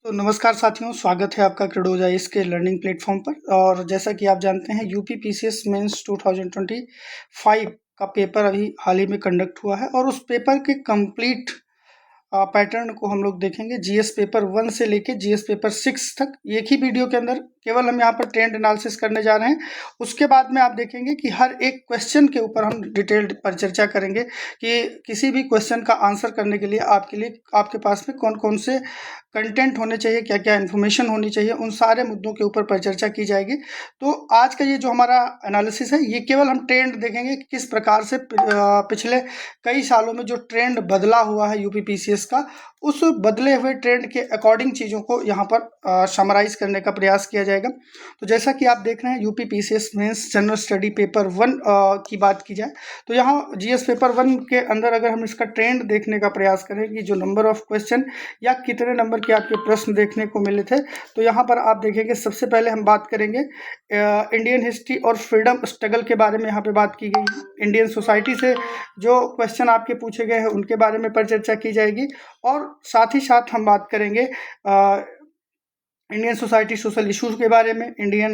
तो नमस्कार साथियों, स्वागत है आपका क्रेडोजाइस के लर्निंग प्लेटफॉर्म पर। और जैसा कि आप जानते हैं, यूपी पीसीएस मेंस 2025 का पेपर अभी हाल ही में कंडक्ट हुआ है और उस पेपर के कंप्लीट पैटर्न को हम लोग देखेंगे। जीएस पेपर 1 से लेके जीएस पेपर 6 तक एक ही वीडियो के अंदर केवल हम यहाँ पर ट्रेंड एनालिसिस करने जा रहे हैं। उसके बाद में आप देखेंगे कि हर एक क्वेश्चन के ऊपर हम डिटेल्ड पर चर्चा करेंगे कि किसी भी क्वेश्चन का आंसर करने के लिए आपके पास में कौन कौन से कंटेंट होने चाहिए, क्या क्या इन्फॉर्मेशन होनी चाहिए, उन सारे मुद्दों के ऊपर पर चर्चा की जाएगी। तो आज का ये जो हमारा एनालिसिस है, ये केवल हम ट्रेंड देखेंगे कि किस प्रकार से पिछले कई सालों में जो ट्रेंड बदला हुआ है यूपी पीसीएस का, उस बदले हुए ट्रेंड के अकॉर्डिंग चीज़ों को यहाँ पर समराइज करने का प्रयास किया जाएगा। तो जैसा कि आप देख रहे हैं, UP PCS mains general study paper 1 की बात की जाए तो यहाँ जीएस पेपर 1 के अंदर अगर हम इसका ट्रेंड देखने का प्रयास करें कि जो नंबर ऑफ क्वेश्चन या कितने नंबर के आपके प्रश्न देखने को मिले थे, तो यहाँ पर आप देखेंगे सबसे पहले हम बात करेंगे इंडियन हिस्ट्री और फ्रीडम स्ट्रगल के बारे में यहाँ पे बात की गई है। इंडियन सोसाइटी से जो क्वेश्चन आपके पूछे गए हैं उनके बारे में पर चर्चा की जाएगी और साथ ही साथ हम बात करेंगे इंडियन सोसाइटी सोशल इश्यूज के बारे में, इंडियन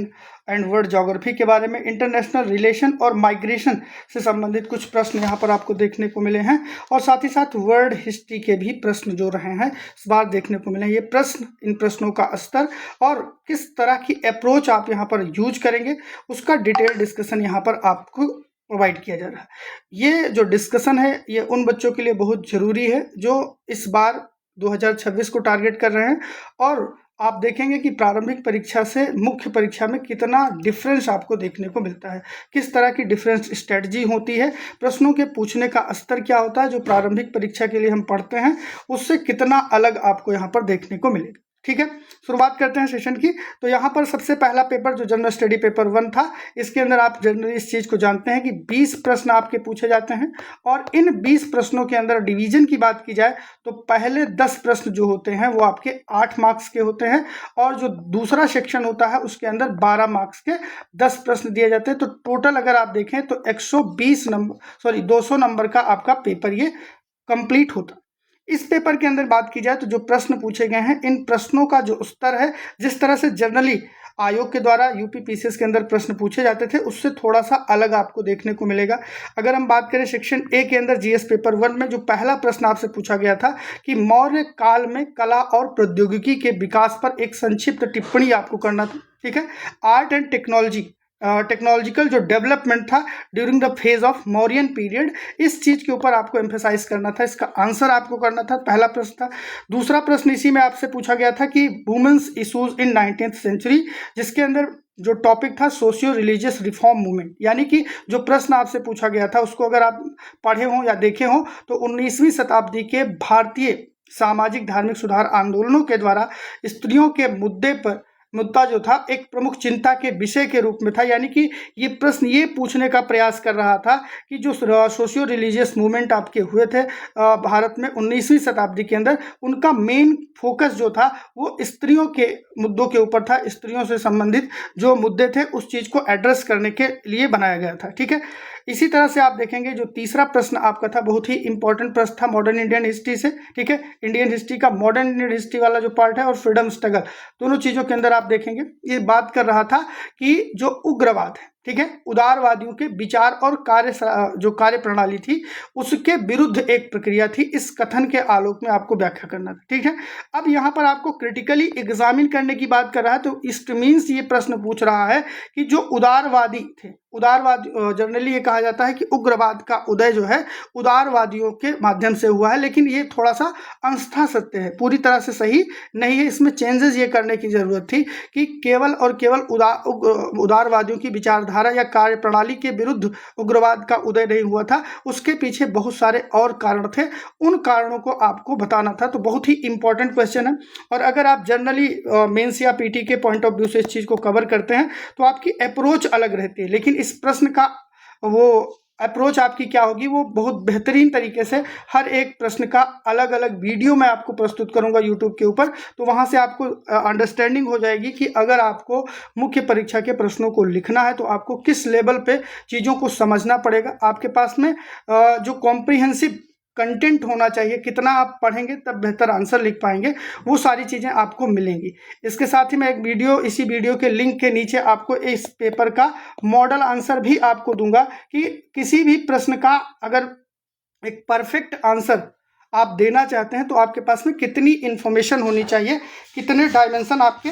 एंड वर्ल्ड ज्योग्राफी के बारे में, इंटरनेशनल रिलेशन और माइग्रेशन से संबंधित कुछ प्रश्न यहाँ पर आपको देखने को मिले हैं और साथ ही साथ वर्ल्ड हिस्ट्री के भी प्रश्न जो रहे हैं इस बार देखने को मिले हैं। ये प्रश्न, इन प्रश्नों का स्तर और किस तरह की अप्रोच आप यहाँ पर यूज करेंगे, उसका डिटेल डिस्कशन यहाँ पर आपको प्रोवाइड किया जा रहा है। ये जो डिस्कशन है ये उन बच्चों के लिए बहुत ज़रूरी है जो इस बार 2026 को टारगेट कर रहे हैं और आप देखेंगे कि प्रारंभिक परीक्षा से मुख्य परीक्षा में कितना डिफरेंस आपको देखने को मिलता है, किस तरह की डिफरेंस स्ट्रेटजी होती है, प्रश्नों के पूछने का स्तर क्या होता है, जो प्रारंभिक परीक्षा के लिए हम पढ़ते हैं उससे कितना अलग आपको यहाँ पर देखने को मिलेगा। ठीक है, शुरुआत करते हैं सेशन की। तो यहाँ पर सबसे पहला पेपर जो जनरल स्टडी पेपर 1 था, इसके अंदर आप जनरली इस चीज़ को जानते हैं कि 20 प्रश्न आपके पूछे जाते हैं और इन 20 प्रश्नों के अंदर डिवीजन की बात की जाए तो पहले 10 प्रश्न जो होते हैं वो आपके 8 मार्क्स के होते हैं और जो दूसरा सेक्शन होता है उसके अंदर 12 मार्क्स के 10 प्रश्न दिए जाते हैं। तो टोटल अगर आप देखें तो 200 नंबर का आपका पेपर ये कंप्लीट होता है। इस पेपर के अंदर बात की जाए तो जो प्रश्न पूछे गए हैं, इन प्रश्नों का जो स्तर है, जिस तरह से जनरली आयोग के द्वारा यूपी पीसीएस के अंदर प्रश्न पूछे जाते थे उससे थोड़ा सा अलग आपको देखने को मिलेगा। अगर हम बात करें सेक्शन ए के अंदर जीएस पेपर 1 में जो पहला प्रश्न आपसे पूछा गया था कि मौर्य काल में कला और प्रौद्योगिकी के विकास पर एक संक्षिप्त टिप्पणी आपको करना था। ठीक है, आर्ट एंड टेक्नोलॉजिकल जो डेवलपमेंट था during the phase of Mauryan period, इस चीज़ के ऊपर आपको एम्फेसाइज करना था, इसका आंसर आपको करना था। पहला प्रश्न था। दूसरा प्रश्न इसी में आपसे पूछा गया था कि women's issues in 19th century, जिसके अंदर जो टॉपिक था सोशियो रिलीजियस रिफॉर्म मूवमेंट, यानी कि जो प्रश्न आपसे पूछा गया था उसको अगर आप पढ़े हों या देखे हों तो 19वीं शताब्दी के भारतीय सामाजिक धार्मिक सुधार आंदोलनों के द्वारा स्त्रियों के मुद्दा जो था एक प्रमुख चिंता के विषय के रूप में था। यानी कि ये प्रश्न ये पूछने का प्रयास कर रहा था कि जो सोशियो रिलीजियस मूवमेंट आपके हुए थे भारत में 19वीं शताब्दी के अंदर, उनका मेन फोकस जो था वो स्त्रियों के मुद्दों के ऊपर था, स्त्रियों से संबंधित जो मुद्दे थे उस चीज़ को एड्रेस करने के लिए बनाया गया था। ठीक है, इसी तरह से आप देखेंगे जो तीसरा प्रश्न आपका था बहुत ही इंपॉर्टेंट प्रश्न था मॉडर्न इंडियन हिस्ट्री से। ठीक है, इंडियन हिस्ट्री का मॉडर्न इंडियन हिस्ट्री वाला जो पार्ट है और फ्रीडम स्ट्रगल, दोनों चीज़ों के अंदर आप देखेंगे ये बात कर रहा था कि जो उग्रवाद है, ठीक है, उदारवादियों के विचार और जो कार्य प्रणाली थी उसके विरुद्ध एक प्रक्रिया थी, इस कथन के आलोक में आपको व्याख्या करना था। ठीक है, अब यहाँ पर आपको क्रिटिकली एग्जामिन करने की बात कर रहा है तो इट मीन्स ये प्रश्न पूछ रहा है कि जो उदारवादी थे, उदारवाद जनरली ये कहा जाता है कि उग्रवाद का उदय जो है उदारवादियों के माध्यम से हुआ है, लेकिन ये थोड़ा सा अंशतः सत्य है, पूरी तरह से सही नहीं है। इसमें चेंजेस ये करने की जरूरत थी कि केवल और केवल उदारवादियों की विचारधारा या कार्य प्रणाली के विरुद्ध उग्रवाद का उदय नहीं हुआ था, उसके पीछे बहुत सारे और कारण थे, उन कारणों को आपको बताना था। तो बहुत ही इंपॉर्टेंट क्वेश्चन है और अगर आप जनरली मेंस या पीटी के पॉइंट ऑफ व्यू से इस चीज़ को कवर करते हैं तो आपकी अप्रोच अलग रहती है, लेकिन इस प्रश्न का वो अप्रोच आपकी क्या होगी वो बहुत बेहतरीन तरीके से हर एक प्रश्न का अलग अलग वीडियो मैं आपको प्रस्तुत करूंगा यूट्यूब के ऊपर, तो वहां से आपको अंडरस्टैंडिंग हो जाएगी कि अगर आपको मुख्य परीक्षा के प्रश्नों को लिखना है तो आपको किस लेवल पे चीज़ों को समझना पड़ेगा। आपके पास में जो कॉम्प्रिहेंसिव कंटेंट होना चाहिए, कितना आप पढ़ेंगे तब बेहतर आंसर लिख पाएंगे, वो सारी चीज़ें आपको मिलेंगी। इसके साथ ही मैं एक वीडियो, इसी वीडियो के लिंक के नीचे आपको इस पेपर का मॉडल आंसर भी आपको दूंगा कि किसी भी प्रश्न का अगर एक परफेक्ट आंसर आप देना चाहते हैं तो आपके पास में कितनी इंफॉर्मेशन होनी चाहिए, कितने डायमेंशन आपके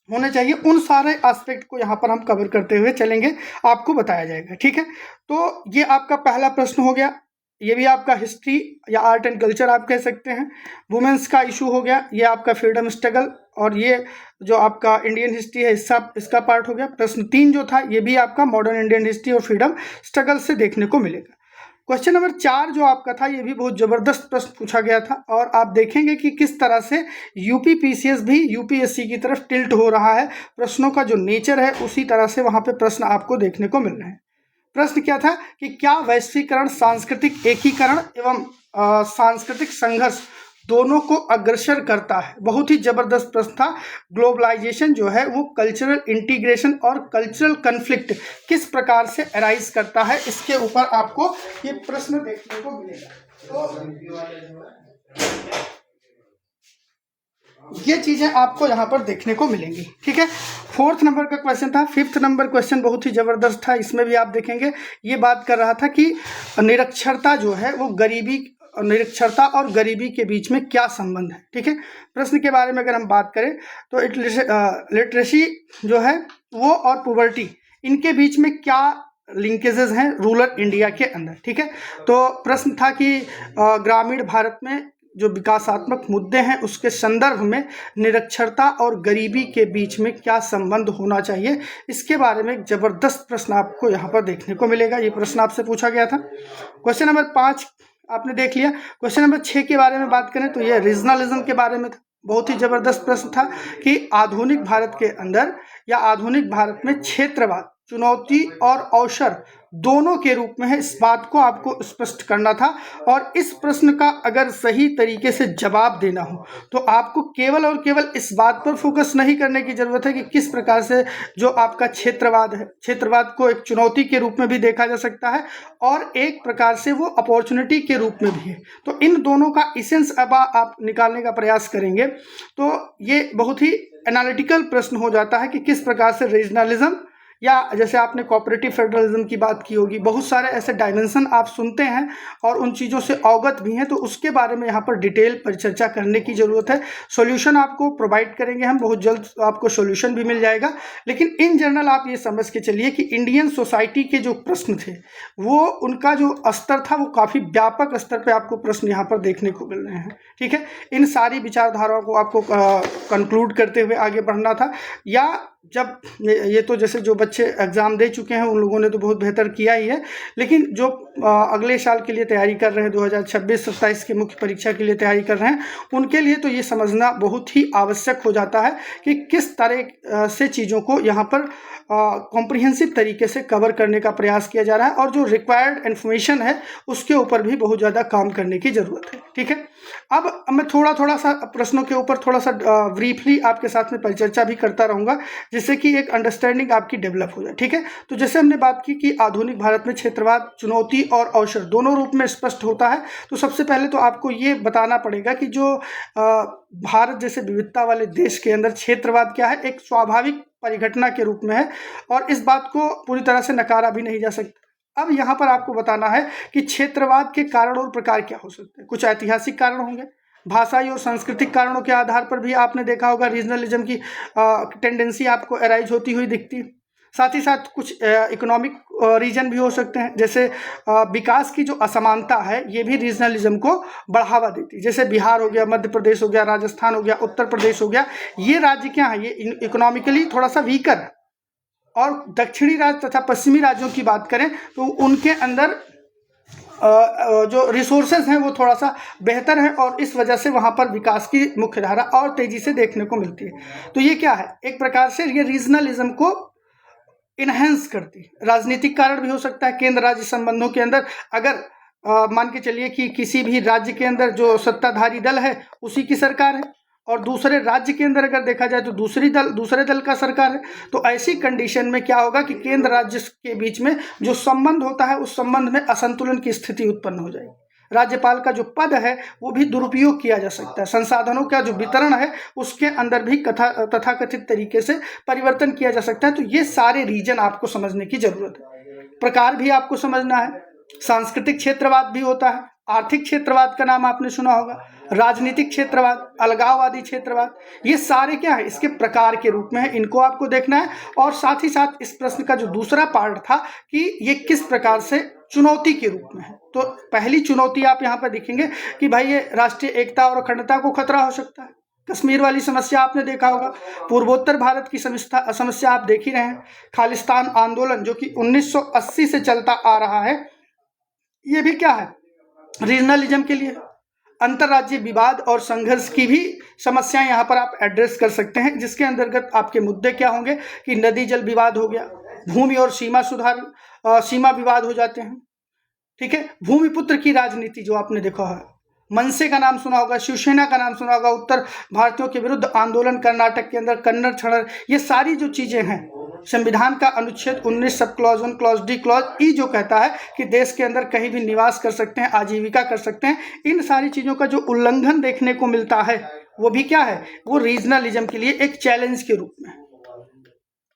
होने चाहिए, उन सारे एस्पेक्ट को यहाँ पर हम कवर करते हुए चलेंगे, आपको बताया जाएगा। ठीक है, तो ये आपका पहला प्रश्न हो गया। ये भी आपका हिस्ट्री या आर्ट एंड कल्चर आप कह सकते हैं। वुमेन्स का इशू हो गया, ये आपका फ्रीडम स्ट्रगल, और ये जो आपका इंडियन हिस्ट्री है इसका पार्ट हो गया। प्रश्न 3 जो था ये भी आपका मॉडर्न इंडियन हिस्ट्री और फ्रीडम स्ट्रगल से देखने को मिलेगा। क्वेश्चन नंबर 4 जो आपका था ये भी बहुत ज़बरदस्त प्रश्न पूछा गया था, और आप देखेंगे कि किस तरह से यूपी पीसीएस भी यूपीएससी की तरफ टिल्ट हो रहा है। प्रश्नों का जो नेचर है उसी तरह से वहाँ पे प्रश्न आपको देखने को मिल रहे हैं। प्रश्न क्या था कि क्या वैश्वीकरण सांस्कृतिक एकीकरण एवं सांस्कृतिक संघर्ष दोनों को अग्रसर करता है। बहुत ही जबरदस्त प्रश्न था। ग्लोबलाइजेशन जो है वो कल्चरल इंटीग्रेशन और कल्चरल कन्फ्लिक्ट किस प्रकार से अराइज करता है, इसके ऊपर आपको ये प्रश्न देखने को मिलेगा। तो ये चीजें आपको यहाँ पर देखने को मिलेंगी। ठीक है, 4th नंबर का क्वेश्चन था। 5th नंबर क्वेश्चन बहुत ही जबरदस्त था। इसमें भी आप देखेंगे ये बात कर रहा था कि निरक्षरता जो है वो निरक्षरता और गरीबी के बीच में क्या संबंध है। ठीक है, प्रश्न के बारे में अगर हम बात करें तो लिटरेसी जो है वो और पुवर्टी, इनके बीच में क्या लिंकेजेस हैं रूरल इंडिया के अंदर। ठीक है, तो प्रश्न था कि ग्रामीण भारत में जो विकासात्मक मुद्दे हैं उसके संदर्भ में निरक्षरता और गरीबी के बीच में क्या संबंध होना चाहिए, इसके बारे में एक जबरदस्त प्रश्न आपको यहाँ पर देखने को मिलेगा। ये प्रश्न आपसे पूछा गया था। क्वेश्चन नंबर 5 आपने देख लिया। क्वेश्चन नंबर 6 के बारे में बात करें तो ये रीजनलिज्म के बारे में था। बहुत ही जबरदस्त प्रश्न था कि आधुनिक भारत के अंदर या आधुनिक भारत में क्षेत्रवाद चुनौती और अवसर दोनों के रूप में है, इस बात को आपको स्पष्ट करना था। और इस प्रश्न का अगर सही तरीके से जवाब देना हो तो आपको केवल और केवल इस बात पर फोकस नहीं करने की ज़रूरत है कि किस प्रकार से जो आपका क्षेत्रवाद है, क्षेत्रवाद को एक चुनौती के रूप में भी देखा जा सकता है और एक प्रकार से वो अपॉर्चुनिटी के रूप में भी है। तो इन दोनों का इसेंस अब आप निकालने का प्रयास करेंगे तो ये बहुत ही एनालिटिकल प्रश्न हो जाता है कि किस प्रकार से रीजनलिज्म या जैसे आपने कोऑपरेटिव फेडरलिज्म की बात की होगी, बहुत सारे ऐसे डायमेंशन आप सुनते हैं और उन चीज़ों से अवगत भी हैं, तो उसके बारे में यहाँ पर डिटेल पर चर्चा करने की ज़रूरत है। सॉल्यूशन आपको प्रोवाइड करेंगे हम, बहुत जल्द आपको सॉल्यूशन भी मिल जाएगा। लेकिन इन जनरल आप ये समझ के चलिए कि इंडियन सोसाइटी के जो प्रश्न थे वो उनका जो स्तर था वो काफ़ी व्यापक स्तर पर आपको प्रश्न यहाँ पर देखने को मिल रहे हैं। ठीक है, इन सारी विचारधाराओं को आपको कंक्लूड करते हुए आगे बढ़ना था। या जब ये तो जैसे जो बच्चे एग्ज़ाम दे चुके हैं उन लोगों ने तो बहुत बेहतर किया ही है, लेकिन जो अगले साल के लिए तैयारी कर रहे हैं 2026-27 की मुख्य परीक्षा के लिए तैयारी कर रहे हैं, उनके लिए तो ये समझना बहुत ही आवश्यक हो जाता है कि किस तरह से चीज़ों को यहाँ पर कॉम्प्रिहेंसिव तरीके से कवर करने का प्रयास किया जा रहा है और जो रिक्वायर्ड इन्फॉर्मेशन है उसके ऊपर भी बहुत ज़्यादा काम करने की ज़रूरत है। ठीक है, अब मैं थोड़ा सा प्रश्नों के ऊपर थोड़ा सा ब्रीफली आपके साथ में परिचर्चा भी करता रहूँगा जिससे कि एक अंडरस्टैंडिंग आपकी डेवलप हो जाए। ठीक है, तो जैसे हमने बात की कि आधुनिक भारत में क्षेत्रवाद चुनौती और अवसर दोनों रूप में स्पष्ट होता है, तो सबसे पहले तो आपको ये बताना पड़ेगा कि जो भारत जैसे विविधता वाले देश के अंदर क्षेत्रवाद क्या है, एक स्वाभाविक परिघटना के रूप में है और इस बात को पूरी तरह से नकारा भी नहीं जा सकता। अब यहाँ पर आपको बताना है कि क्षेत्रवाद के कारण और प्रकार क्या हो सकते हैं। कुछ ऐतिहासिक कारण होंगे, भाषाई और सांस्कृतिक कारणों के आधार पर भी आपने देखा होगा रीजनलिज्म की टेंडेंसी आपको अराइज होती हुई दिखती है। साथ ही साथ कुछ इकोनॉमिक रीजन भी हो सकते हैं, जैसे विकास की जो असमानता है ये भी रीजनलिज्म को बढ़ावा देती है। जैसे बिहार हो गया, मध्य प्रदेश हो गया, राजस्थान हो गया, उत्तर प्रदेश हो गया, ये राज्य क्या है, ये इकोनॉमिकली थोड़ा सा वीकर है। और दक्षिणी राज्य तथा पश्चिमी राज्यों की बात करें तो उनके अंदर जो रिसोर्सेज हैं वो थोड़ा सा बेहतर है और इस वजह से वहाँ पर विकास की मुख्य धारा और तेज़ी से देखने को मिलती है। तो ये क्या है, एक प्रकार से ये रीजनलिज्म को इनहेंस करती है। राजनीतिक कारण भी हो सकता है, केंद्र राज्य संबंधों के अंदर अगर मान के चलिए कि किसी भी राज्य के अंदर जो सत्ताधारी दल है उसी की सरकार है और दूसरे राज्य के अंदर अगर देखा जाए तो दूसरे दल का सरकार है, तो ऐसी कंडीशन में क्या होगा कि केंद्र राज्य के बीच में जो संबंध होता है उस संबंध में असंतुलन की स्थिति उत्पन्न हो जाएगी। राज्यपाल का जो पद है वो भी दुरुपयोग किया जा सकता है। संसाधनों का जो वितरण है उसके अंदर भी तथाकथित तरीके से परिवर्तन किया जा सकता है। तो ये सारे रीजन आपको समझने की जरूरत है। प्रकार भी आपको समझना है। सांस्कृतिक क्षेत्रवाद भी होता है, आर्थिक क्षेत्रवाद का नाम आपने सुना होगा, राजनीतिक क्षेत्रवाद, अलगाववादी क्षेत्रवाद, ये सारे क्या है, इसके प्रकार के रूप में है। इनको आपको देखना है। और साथ ही साथ इस प्रश्न का जो दूसरा पार्ट था कि ये किस प्रकार से चुनौती के रूप में है। तो पहली चुनौती आप यहाँ पर देखेंगे कि भाई ये राष्ट्रीय एकता और अखंडता को खतरा हो सकता है। कश्मीर वाली समस्या आपने देखा होगा, पूर्वोत्तर भारत की समस्या आप देख ही रहे हैं। खालिस्तान आंदोलन जो कि 1980 से चलता आ रहा है, ये भी क्या है, रीजनलिज्म के लिए। अंतर्राज्यीय विवाद और संघर्ष की भी समस्याएं यहाँ पर आप एड्रेस कर सकते हैं, जिसके अंतर्गत आपके मुद्दे क्या होंगे कि नदी जल विवाद हो गया, भूमि और सीमा विवाद हो जाते हैं। ठीक है, भूमिपुत्र की राजनीति जो आपने देखा है, मनसे का नाम सुना होगा, शिवसेना का नाम सुना होगा, उत्तर भारतीयों के विरुद्ध आंदोलन कर्नाटक के अंदर, कन्नड़ छड़र, ये सारी जो चीजें हैं, संविधान का अनुच्छेद 19 sub clause 1 clause D clause ई जो कहता है कि देश के अंदर कहीं भी निवास कर सकते हैं, आजीविका कर सकते हैं, इन सारी चीजों का जो उल्लंघन देखने को मिलता है वो भी क्या है, वो रीजनलिज्म के लिए एक चैलेंज के रूप में।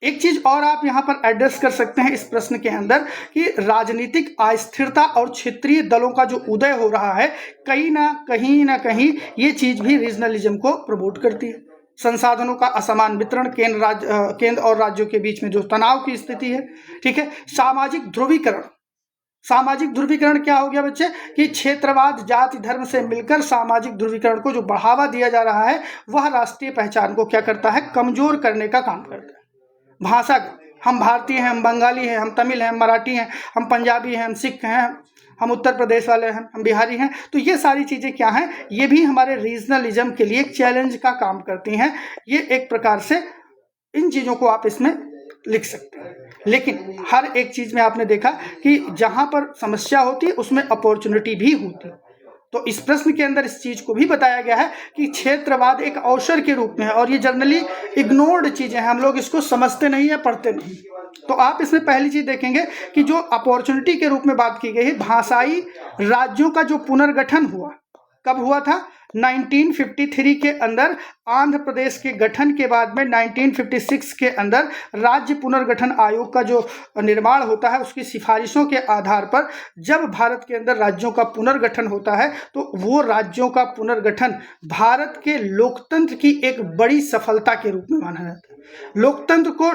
एक चीज और आप यहाँ पर एड्रेस कर सकते हैं इस प्रश्न के अंदर कि राजनीतिक अस्थिरता और क्षेत्रीय दलों का जो उदय हो रहा है, कहीं ना कहीं ये चीज भी रीजनलिज्म को प्रमोट करती है। संसाधनों का असमान वितरण, केंद्र और राज्यों के बीच में जो तनाव की स्थिति है। ठीक है, सामाजिक ध्रुवीकरण क्या हो गया बच्चे कि क्षेत्रवाद, जाति, धर्म से मिलकर सामाजिक ध्रुवीकरण को जो बढ़ावा दिया जा रहा है वह राष्ट्रीय पहचान को क्या करता है, कमजोर करने का काम करता है। भाषा, हम भारतीय हैं, हम बंगाली हैं, हम तमिल हैं, हम मराठी हैं, हम पंजाबी हैं, हम सिख हैं, हम उत्तर प्रदेश वाले हैं, हम बिहारी हैं, तो ये सारी चीज़ें क्या हैं, ये भी हमारे रीजनलिज्म के लिए एक चैलेंज का काम करती हैं। ये एक प्रकार से इन चीज़ों को आप इसमें लिख सकते हैं। लेकिन हर एक चीज़ में आपने देखा कि जहाँ पर समस्या होती है उसमें अपॉर्चुनिटी भी होती है। तो इस प्रश्न के अंदर इस चीज को भी बताया गया है कि क्षेत्रवाद एक अवसर के रूप में है और ये जनरली इग्नोर्ड चीजें हैं, हम लोग इसको समझते नहीं है, पढ़ते नहीं। तो आप इसमें पहली चीज देखेंगे कि जो अपॉर्चुनिटी के रूप में बात की गई है, भाषाई राज्यों का जो पुनर्गठन हुआ, कब हुआ था, 1953 के अंदर आंध्र प्रदेश के गठन के बाद में 1956 के अंदर राज्य पुनर्गठन आयोग का जो निर्माण होता है, उसकी सिफारिशों के आधार पर जब भारत के अंदर राज्यों का पुनर्गठन होता है तो वो राज्यों का पुनर्गठन भारत के लोकतंत्र की एक बड़ी सफलता के रूप में माना जाता है। लोकतंत्र को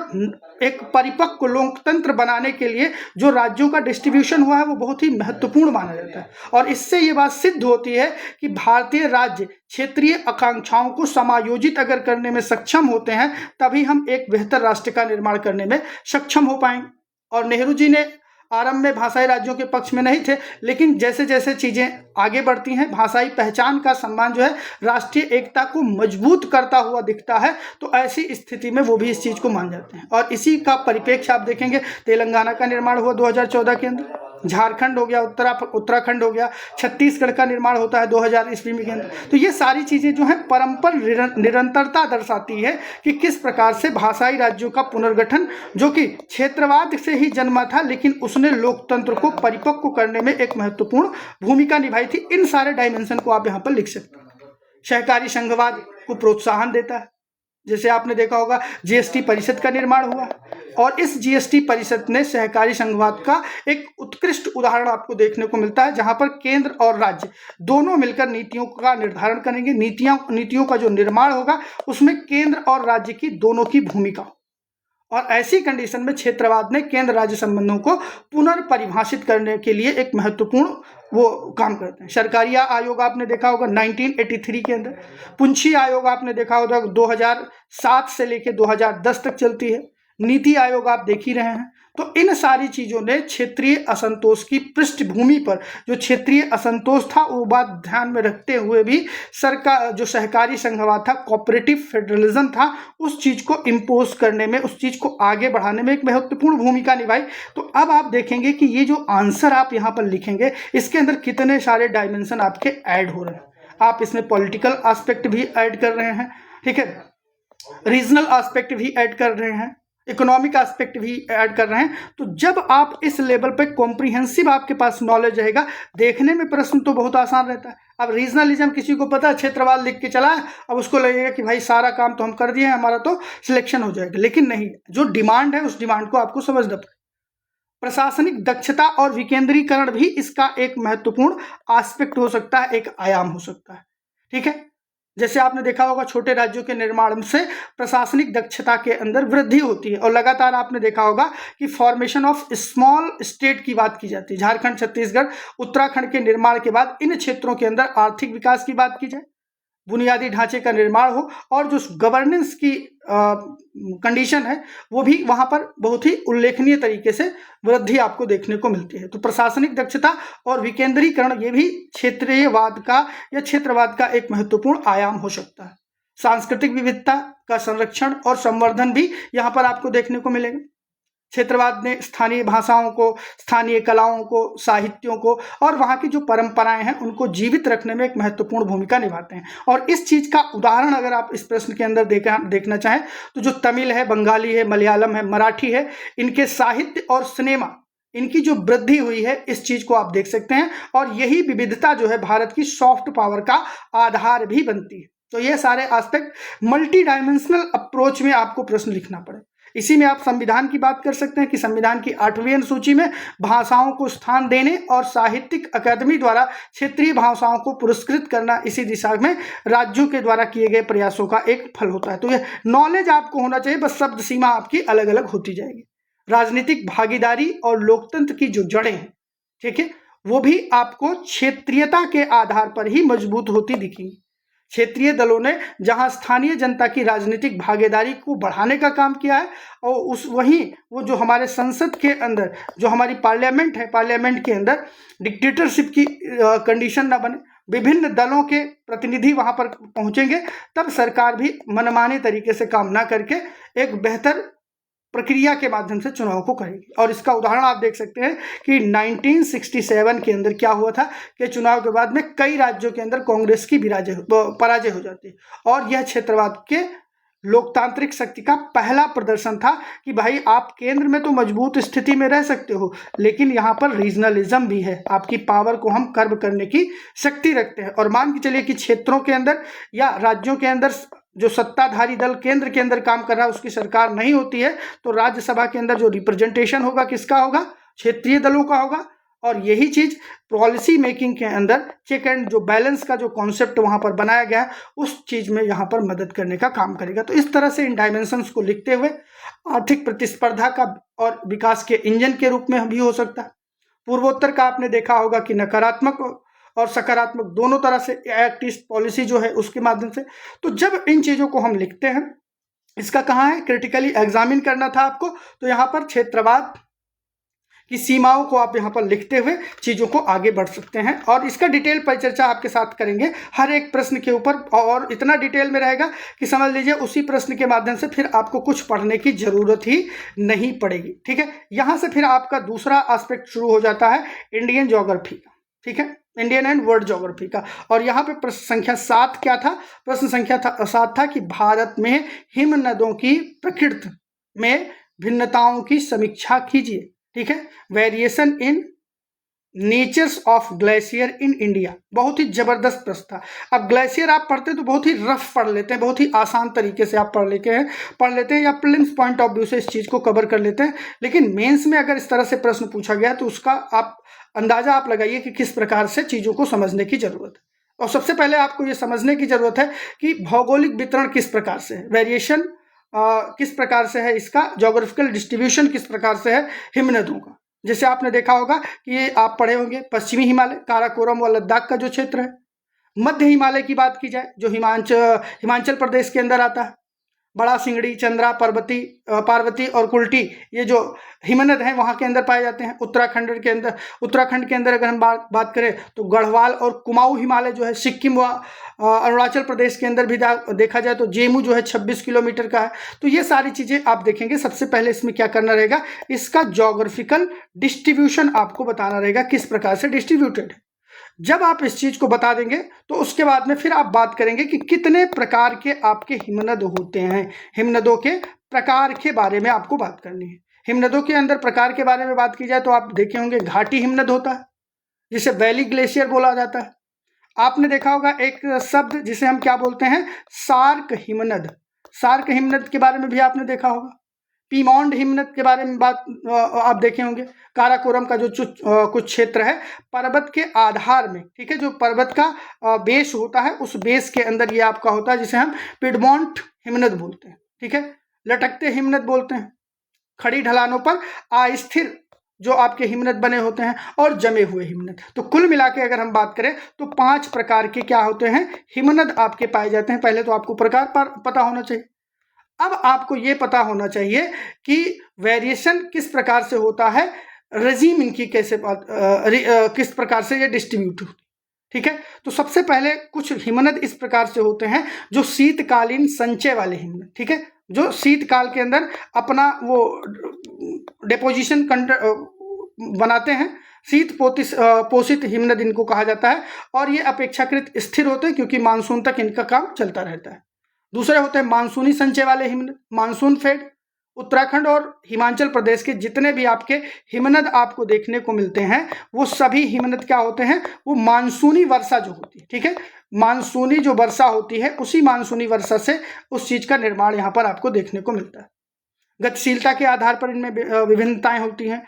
एक परिपक्व लोकतंत्र बनाने के लिए जो राज्यों का डिस्ट्रीब्यूशन हुआ है वो बहुत ही महत्वपूर्ण माना जाता है। और इससे ये बात सिद्ध होती है कि भारतीय राज्य क्षेत्रीय आकांक्षाओं को समायोजित अगर करने में सक्षम होते हैं तभी हम एक बेहतर राष्ट्र का निर्माण करने में सक्षम हो पाएंगे। और नेहरू जी ने आरंभ में भाषाई राज्यों के पक्ष में नहीं थे, लेकिन जैसे जैसे चीज़ें आगे बढ़ती हैं, भाषाई पहचान का सम्मान जो है राष्ट्रीय एकता को मजबूत करता हुआ दिखता है, तो ऐसी स्थिति में वो भी इस चीज़ को मान जाते हैं। और इसी का परिप्रेक्ष्य आप देखेंगे, तेलंगाना का निर्माण हुआ 2014 के अंदर, झारखंड हो गया, उत्तराखंड हो गया, छत्तीसगढ़ का निर्माण होता है 2000 ईस्वी के अंदर। तो ये सारी चीज़ें जो है परंपर निरंतरता दर्शाती है कि किस प्रकार से भाषाई राज्यों का पुनर्गठन, जो कि क्षेत्रवाद से ही जन्मा था लेकिन उसने लोकतंत्र को परिपक्व करने में एक महत्वपूर्ण भूमिका निभाई थी। इन सारे डायमेंशन को आप यहाँ पर लिख सकते हैं। सहकारी संघवाद को प्रोत्साहन देता है, जैसे आपने देखा होगा जीएसटी परिषद का निर्माण हुआ और इस जीएसटी परिषद ने सहकारी संघवाद का एक उत्कृष्ट उदाहरण आपको देखने को मिलता है, जहां पर केंद्र और राज्य दोनों मिलकर नीतियों का निर्धारण करेंगे। नीतियों का जो निर्माण होगा उसमें केंद्र और राज्य की दोनों की भूमिका, और ऐसी कंडीशन में क्षेत्रवाद ने केंद्र राज्य संबंधों को पुनर्परिभाषित करने के लिए एक महत्वपूर्ण वो काम करते हैं। सरकारी आयोग आपने देखा होगा 1983 के अंदर, पुंछी आयोग आपने देखा होगा 2007 से लेकर 2010 तक चलती है, नीति आयोग आप देख ही रहे हैं। तो इन सारी चीज़ों ने क्षेत्रीय असंतोष की पृष्ठभूमि पर, जो क्षेत्रीय असंतोष था वो बात ध्यान में रखते हुए भी सरकार जो सहकारी संघवाद था, कोऑपरेटिव फेडरलिज्म था, उस चीज़ को इम्पोज करने में, उस चीज़ को आगे बढ़ाने में एक महत्वपूर्ण भूमिका निभाई। तो अब आप देखेंगे कि ये जो आंसर आप यहाँ पर लिखेंगे इसके अंदर कितने सारे डायमेंशन आपके ऐड हो रहे हैं। आप इसमें पॉलिटिकल एस्पेक्ट भी ऐड कर रहे हैं, ठीक है, रीजनल एस्पेक्ट भी ऐड कर रहे हैं, इकोनॉमिक एस्पेक्ट भी ऐड कर रहे हैं। तो जब आप इस लेवल पे कॉम्प्रिहेंसिव आपके पास नॉलेज रहेगा, देखने में प्रश्न तो बहुत आसान रहता है। अब रीजनलिज्म किसी को पता है, क्षेत्रवाद लिख के चला है, अब उसको लगेगा कि भाई सारा काम तो हम कर दिए हैं, हमारा तो सिलेक्शन हो जाएगा। लेकिन नहीं, जो डिमांड है उस डिमांड को आपको समझना पड़ेगा। प्रशासनिक दक्षता और विकेंद्रीकरण भी इसका एक महत्वपूर्ण एस्पेक्ट हो सकता है, एक आयाम हो सकता है। ठीक है, जैसे आपने देखा होगा छोटे राज्यों के निर्माण से प्रशासनिक दक्षता के अंदर वृद्धि होती है, और लगातार आपने देखा होगा कि फॉर्मेशन ऑफ स्मॉल स्टेट की बात की जाती है। झारखंड, छत्तीसगढ़, उत्तराखंड के निर्माण के बाद इन क्षेत्रों के अंदर आर्थिक विकास की बात की जाए, बुनियादी ढांचे का निर्माण हो, और जो गवर्नेंस की कंडीशन है वो भी वहां पर बहुत ही उल्लेखनीय तरीके से वृद्धि आपको देखने को मिलती है। तो प्रशासनिक दक्षता और विकेंद्रीकरण ये भी क्षेत्रीयवाद का या क्षेत्रवाद का एक महत्वपूर्ण आयाम हो सकता है। सांस्कृतिक विविधता का संरक्षण और संवर्धन भी यहाँ पर आपको देखने को मिलेगा। क्षेत्रवाद ने स्थानीय भाषाओं को, स्थानीय कलाओं को, साहित्यों को और वहाँ की जो परंपराएं हैं उनको जीवित रखने में एक महत्वपूर्ण भूमिका निभाते हैं। और इस चीज़ का उदाहरण अगर आप इस प्रश्न के अंदर देखना चाहें तो जो तमिल है, बंगाली है, मलयालम है, मराठी है, इनके साहित्य और सिनेमा, इनकी जो वृद्धि हुई है, इस चीज़ को आप देख सकते हैं। और यही विविधता जो है भारत की सॉफ्ट पावर का आधार भी बनती है। तो ये सारे एस्पेक्ट मल्टी डायमेंशनल अप्रोच में आपको प्रश्न लिखना पड़े। इसी में आप संविधान की बात कर सकते हैं कि संविधान की 8वीं अनुसूची में भाषाओं को स्थान देने और साहित्यिक अकादमी द्वारा क्षेत्रीय भाषाओं को पुरस्कृत करना इसी दिशा में राज्यों के द्वारा किए गए प्रयासों का एक फल होता है। तो ये नॉलेज आपको होना चाहिए, बस शब्द सीमा आपकी अलग अलग होती जाएगी। राजनीतिक भागीदारी और लोकतंत्र की जो जड़ें हैं, ठीक है, वो भी आपको क्षेत्रीयता के आधार पर ही मजबूत होती दिखेंगी। क्षेत्रीय दलों ने जहां स्थानीय जनता की राजनीतिक भागीदारी को बढ़ाने का काम किया है, और वहीं वो जो हमारे संसद के अंदर जो हमारी पार्लियामेंट है, पार्लियामेंट के अंदर डिक्टेटरशिप की कंडीशन ना बने, विभिन्न दलों के प्रतिनिधि वहां पर पहुंचेंगे, तब सरकार भी मनमाने तरीके से काम ना करके एक बेहतर प्रक्रिया के माध्यम से चुनाव को करेगी। और इसका उदाहरण आप देख सकते हैं कि 1967 के अंदर क्या हुआ था कि चुनाव के बाद में कई राज्यों के अंदर कांग्रेस की पराजय हो जाती है। और यह क्षेत्रवाद के लोकतांत्रिक शक्ति का पहला प्रदर्शन था कि भाई आप केंद्र में तो मजबूत स्थिति में रह सकते हो, लेकिन यहाँ पर रीजनलिज्म भी है, आपकी पावर को हम कर्व करने की शक्ति रखते हैं। और मान के चलिए कि क्षेत्रों के अंदर या राज्यों के अंदर जो सत्ताधारी दल केंद्र के अंदर काम कर रहा है उसकी सरकार नहीं होती है, तो राज्यसभा के अंदर जो रिप्रेजेंटेशन होगा किसका होगा? क्षेत्रीय दलों का होगा। और यही चीज पॉलिसी मेकिंग के अंदर चेक एंड जो बैलेंस का जो कॉन्सेप्ट वहां पर बनाया गया है उस चीज में यहाँ पर मदद करने का काम करेगा। तो इस तरह से इन डायमेंशंस को लिखते हुए आर्थिक प्रतिस्पर्धा का और विकास के इंजन के रूप में भी हो सकता है। पूर्वोत्तर का आपने देखा होगा कि नकारात्मक और सकारात्मक दोनों तरह से एक्ट ईस्ट पॉलिसी जो है उसके माध्यम से। तो जब इन चीजों को हम लिखते हैं, इसका कहाँ है क्रिटिकली एग्जामिन करना था आपको, तो यहाँ पर क्षेत्रवाद की सीमाओं को आप यहाँ पर लिखते हुए चीज़ों को आगे बढ़ सकते हैं। और इसका डिटेल परिचर्चा आपके साथ करेंगे हर एक प्रश्न के ऊपर, और इतना डिटेल में रहेगा कि समझ लीजिए उसी प्रश्न के माध्यम से फिर आपको कुछ पढ़ने की जरूरत ही नहीं पड़ेगी। ठीक है, यहाँ से फिर आपका दूसरा एस्पेक्ट शुरू हो जाता है इंडियन ज्योग्राफी का। ठीक है, इंडियन एंड वर्ल्ड ज्योग्राफी का। और यहाँ पे प्रश्न संख्या 7 क्या था? प्रश्न संख्या 7 था कि भारत में हिम नदों की प्रकृति में भिन्नताओं की समीक्षा कीजिए। ठीक है, variation in nature's of glacier in India. बहुत ही जबरदस्त प्रश्न था। अब ग्लेशियर आप पढ़ते हैं तो बहुत ही रफ पढ़ लेते हैं, बहुत ही आसान तरीके से आप पढ़ लेते हैं या प्रीलिम्स पॉइंट ऑफ व्यू से इस चीज को कवर कर लेते हैं। लेकिन मेंस में अगर इस तरह से प्रश्न पूछा गया तो उसका आप अंदाजा आप लगाइए कि किस प्रकार से चीजों को समझने की जरूरत है। और सबसे पहले आपको ये समझने की जरूरत है कि भौगोलिक वितरण किस प्रकार से है, वेरिएशन किस प्रकार से है, इसका ज्योग्राफिकल डिस्ट्रीब्यूशन किस प्रकार से है हिमनदों का। जैसे आपने देखा होगा कि ये आप पढ़े होंगे पश्चिमी हिमालय, काराकोरम व लद्दाख का जो क्षेत्र है। मध्य हिमालय की बात की जाए जो हिमाचल प्रदेश के अंदर आता है, बड़ा सिंगड़ी, चंद्रा, पार्वती और कुल्टी, ये जो हिमनद हैं वहाँ के अंदर पाए जाते हैं। उत्तराखंड के अंदर अगर हम बात करें तो गढ़वाल और कुमाऊं हिमालय जो है सिक्किम व अरुणाचल प्रदेश के अंदर भी देखा जाए तो जेमू जो है 26 किलोमीटर का है। तो ये सारी चीज़ें आप देखेंगे। सबसे पहले इसमें क्या करना रहेगा, इसका ज्योग्राफिकल डिस्ट्रीब्यूशन आपको बताना रहेगा किस प्रकार से डिस्ट्रीब्यूटेड है। जब आप इस चीज को बता देंगे तो उसके बाद में फिर आप बात करेंगे कि कितने प्रकार के आपके हिमनद होते हैं, हिमनदों के प्रकार के बारे में आपको बात करनी है। हिमनदों के अंदर प्रकार के बारे में बात की जाए तो आप देखे होंगे घाटी हिमनद होता है, जिसे वैली ग्लेशियर बोला जाता है। आपने देखा होगा एक शब्द जिसे हम क्या बोलते हैं, सार्क हिमनद। सार्क हिमनद के बारे में भी आपने देखा होगा। पीमॉन्ड हिमनद के बारे में बात आप देखे होंगे। काराकोरम का जो कुछ क्षेत्र है पर्वत के आधार में, ठीक है, जो पर्वत का बेस होता है उस बेस के अंदर ये आपका होता है, जिसे हम पिडमॉन्ट हिमनद बोलते हैं, ठीक है। लटकते हिमनद बोलते हैं, खड़ी ढलानों पर अस्थिर जो आपके हिमनद बने होते हैं, और जमे हुए हिमनद। तो कुल मिला के अगर हम बात करें तो 5 प्रकार के क्या होते हैं, हिमनद आपके पाए जाते हैं। पहले तो आपको प्रकार पर पता होना चाहिए। अब आपको ये पता होना चाहिए कि वेरिएशन किस प्रकार से होता है, रेजिम इनकी कैसे किस प्रकार से ये डिस्ट्रीब्यूट होती है, ठीक है। तो सबसे पहले कुछ हिमनद इस प्रकार से होते हैं जो शीतकालीन संचय वाले हिमनद, ठीक है, जो शीतकाल के अंदर अपना वो डिपोजिशन बनाते हैं। शीत पोषित हिमनद इनको कहा जाता है, और ये अपेक्षाकृत स्थिर होते हैं क्योंकि मानसून तक इनका काम चलता रहता है। दूसरे होते हैं मानसूनी संचय वाले हिमनद, मानसून फेड। उत्तराखंड और हिमाचल प्रदेश के जितने भी आपके हिमनद आपको देखने को मिलते हैं वो सभी हिमनद क्या होते हैं, वो मानसूनी वर्षा जो होती है, ठीक है, मानसूनी जो वर्षा होती है उसी मानसूनी वर्षा से उस चीज का निर्माण यहाँ पर आपको देखने को मिलता है। गतिशीलता के आधार पर इनमें विभिन्नताएं होती हैं।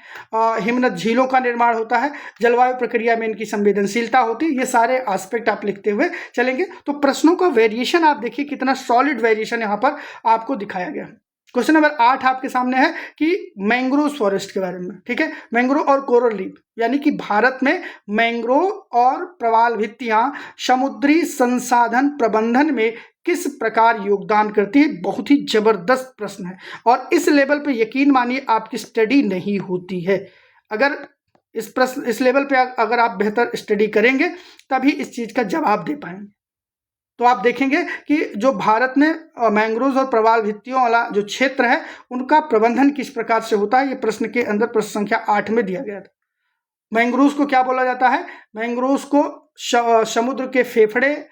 हिमनद झीलों का निर्माण होता है, जलवायु प्रक्रिया में इनकी संवेदनशीलता होती है। ये सारे एस्पेक्ट आप लिखते हुए चलेंगे तो प्रश्नों का वेरिएशन आप देखिए कितना सॉलिड वेरिएशन यहाँ पर आपको दिखाया गया है। क्वेश्चन नंबर 8 आपके सामने है कि मैंग्रोव फॉरेस्ट के बारे में, ठीक है, मैंग्रोव और कोरल रीफ, यानी कि भारत में मैंग्रोव और प्रवाल भित्तियां समुद्री संसाधन प्रबंधन में किस प्रकार योगदान करती है। बहुत ही जबरदस्त प्रश्न है, और इस लेवल पे यकीन मानिए आपकी स्टडी नहीं होती है। अगर इस लेवल पे अगर आप बेहतर स्टडी करेंगे तभी इस चीज का जवाब दे पाएंगे। तो आप देखेंगे कि जो भारत में मैंग्रोव और प्रवाल भित्तियों वाला जो क्षेत्र है उनका प्रबंधन किस प्रकार से होता है, ये प्रश्न के अंदर प्रश्न संख्या 8 में दिया गया था। मैंग्रोव को क्या बोला जाता है, मैंग्रोव को समुद्र के फेफड़े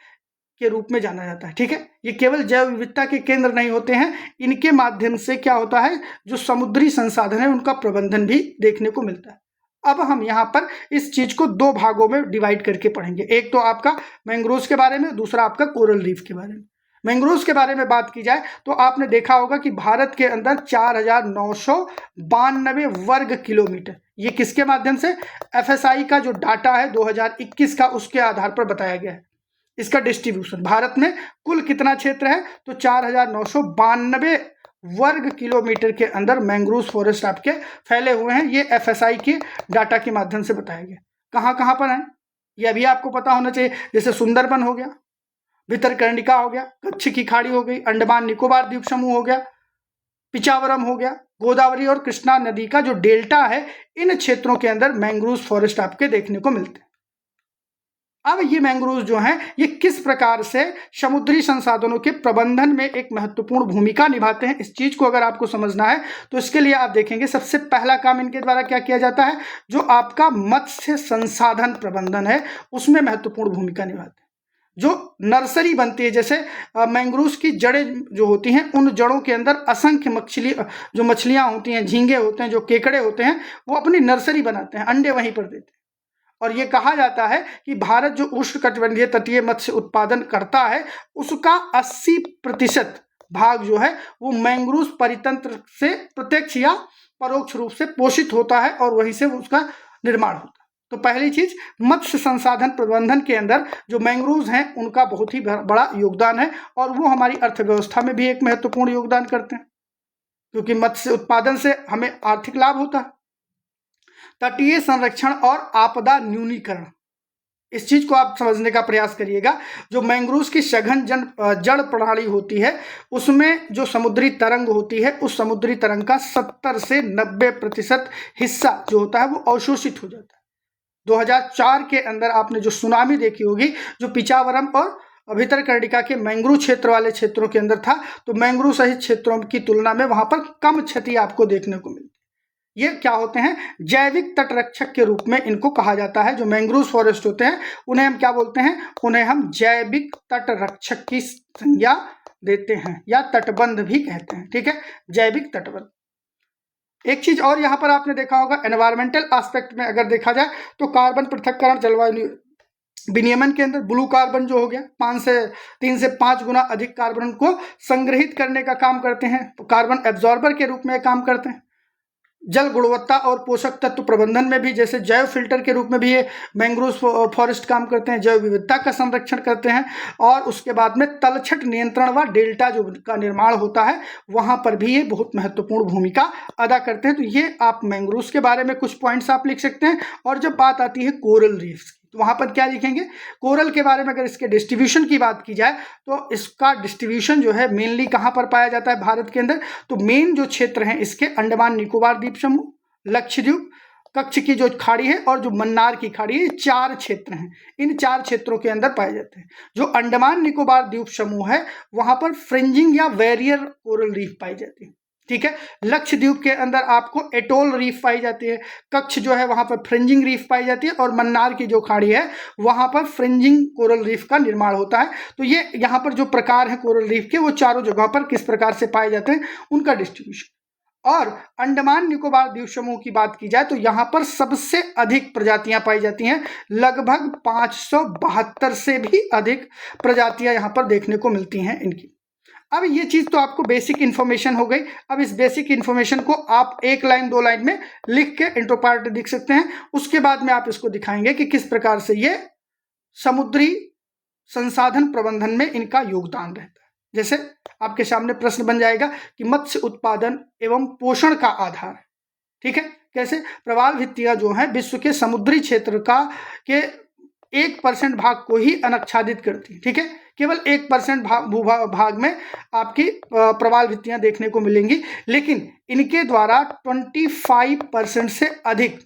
के रूप में जाना जाता है, ठीक है। ये केवल जैव विविधता के केंद्र नहीं होते हैं, इनके माध्यम से क्या होता है, जो समुद्री संसाधन है उनका प्रबंधन भी देखने को मिलता है। अब हम यहाँ पर इस चीज को 2 भागों में डिवाइड करके पढ़ेंगे। एक तो आपका मैंग्रोव्स के बारे में, दूसरा आपका कोरल रीफ के बारे में। मैंग्रोव्स के बारे में बात की जाए तो आपने देखा होगा कि भारत के अंदर 4992 वर्ग किलोमीटर, ये किसके माध्यम से, FSI का जो डाटा है 2021 का उसके आधार पर बताया गया है। इसका डिस्ट्रीब्यूशन भारत में कुल कितना क्षेत्र है, तो 4992 वर्ग किलोमीटर के अंदर मैंग्रोव फॉरेस्ट आपके फैले हुए हैं। ये FSI के डाटा के माध्यम से बताया गया। कहाँ कहाँ पर है ये अभी आपको पता होना चाहिए, जैसे सुंदरबन हो गया, भितरकनिका हो गया, कच्छ की खाड़ी हो गई, अंडमान निकोबार द्वीप समूह हो गया, पिचावरम हो गया, गोदावरी और कृष्णा नदी का जो डेल्टा है, इन क्षेत्रों के अंदर मैंग्रोव फॉरेस्ट आपके देखने को मिलते हैं। अब ये मैंग्रोव जो हैं ये किस प्रकार से समुद्री संसाधनों के प्रबंधन में एक महत्वपूर्ण भूमिका निभाते हैं, इस चीज को अगर आपको समझना है तो इसके लिए आप देखेंगे सबसे पहला काम इनके द्वारा क्या किया जाता है, जो आपका मत्स्य संसाधन प्रबंधन है उसमें महत्वपूर्ण भूमिका निभाते हैं। जो नर्सरी बनती है, जैसे मैंग्रोव की जड़ें जो होती हैं उन जड़ों के अंदर असंख्य मछलियां होती हैं, झींगे होते हैं, जो केकड़े होते हैं, वो अपनी नर्सरी बनाते हैं, अंडे वहीं पर देते हैं। और ये कहा जाता है कि भारत जो उष्णकटिबंधीय तटीय मत्स्य उत्पादन करता है उसका 80% भाग जो है वो मैंग्रोव परितंत्र से प्रत्यक्ष या परोक्ष रूप से पोषित होता है, और वहीं से उसका निर्माण होता है। तो पहली चीज, मत्स्य संसाधन प्रबंधन के अंदर जो मैंग्रोव्स हैं उनका बहुत ही बड़ा योगदान है, और वो हमारी अर्थव्यवस्था में भी एक महत्वपूर्ण योगदान करते हैं, क्योंकि मत्स्य उत्पादन से हमें आर्थिक लाभ होता है। तटीय संरक्षण और आपदा न्यूनीकरण, इस चीज को आप समझने का प्रयास करिएगा। जो मैंग्रोव की सघन जड़ प्रणाली होती है उसमें जो समुद्री तरंग होती है, उस समुद्री तरंग का 70 से 90% हिस्सा जो होता है वो अवशोषित हो जाता है। 2004 के अंदर आपने जो सुनामी देखी होगी, जो पिचावरम और भितरकनिका के मैंग्रोव क्षेत्र वाले क्षेत्रों के अंदर था, तो मैंग्रोव सहित क्षेत्रों की तुलना में वहां पर कम क्षति आपको देखने को मिलती। ये क्या होते हैं, जैविक तटरक्षक के रूप में इनको कहा जाता है। जो मैंग्रोव फॉरेस्ट होते हैं उन्हें हम क्या बोलते हैं, उन्हें हम जैविक तटरक्षक की संज्ञा देते हैं या तटबंध भी कहते हैं। ठीक है, जैविक तटबंध। एक चीज और यहाँ पर आपने देखा होगा, एनवायरमेंटल एस्पेक्ट में अगर देखा जाए तो कार्बन पृथक्करण जलवायु विनियमन के अंदर ब्लू कार्बन जो हो गया 3 से 5 गुना अधिक कार्बन को संग्रहित करने का काम करते हैं, कार्बन एब्जॉर्बर के रूप में काम करते हैं। जल गुणवत्ता और पोषक तत्व प्रबंधन में भी, जैसे जैव फिल्टर के रूप में भी ये मैंग्रोव फॉरेस्ट काम करते हैं, जैव विविधता का संरक्षण करते हैं। और उसके बाद में तलछट नियंत्रण व डेल्टा जो का निर्माण होता है वहां पर भी ये बहुत महत्वपूर्ण भूमिका अदा करते हैं। तो ये आप मैंग्रोव के बारे में कुछ पॉइंट्स आप लिख सकते हैं। और जब बात आती है कोरल रीफ्स, तो वहां पर क्या लिखेंगे, कोरल के बारे में अगर इसके डिस्ट्रीब्यूशन की बात की जाए तो इसका डिस्ट्रीब्यूशन जो है मेनली कहां पर पाया जाता है भारत के अंदर, तो मेन जो क्षेत्र हैं इसके अंडमान निकोबार द्वीप समूह, लक्षद्वीप, कच्छ की जो खाड़ी है और जो मन्नार की खाड़ी है, 4 क्षेत्र हैं। इन 4 क्षेत्रों के अंदर पाए जाते हैं। जो अंडमान निकोबार द्वीप समूह है वहां पर फ्रिंजिंग या वेरियर कोरल रीफ पाई जाती है। ठीक है, लक्षद्वीप के अंदर आपको एटोल रीफ पाई जाती है, कच्छ जो है वहां पर फ्रिंजिंग रीफ पाई जाती है और मन्नार की जो खाड़ी है वहां पर फ्रिंजिंग कोरल रीफ का निर्माण होता है। तो ये यहाँ पर जो प्रकार है कोरल रीफ के वो चारों जगहों पर किस प्रकार से पाए जाते हैं उनका डिस्ट्रीब्यूशन। और अंडमान निकोबार द्वीप समूह की बात की जाए तो यहाँ पर सबसे अधिक प्रजातियां पाई जाती हैं, लगभग 572 से भी अधिक प्रजातियां यहाँ पर देखने को मिलती हैं इनकी। अब ये चीज तो आपको बेसिक इन्फॉर्मेशन हो गई। अब इस बेसिक इन्फॉर्मेशन को आप 1 लाइन 2 लाइन में लिख के इंट्रो पार्ट लिख सकते हैं। उसके बाद में आप इसको दिखाएंगे कि किस प्रकार से ये समुद्री संसाधन प्रबंधन में इनका योगदान रहता है। जैसे आपके सामने प्रश्न बन जाएगा कि मत्स्य उत्पादन एवं पोषण का आधार। ठीक है, कैसे, प्रवाल भित्तियां जो हैं विश्व के समुद्री क्षेत्र का के 1% भाग को ही अनाच्छादित करती है। ठीक है, केवल 1% भाग में आपकी प्रवाल भित्तियां देखने को मिलेंगी, लेकिन इनके द्वारा 25% से अधिक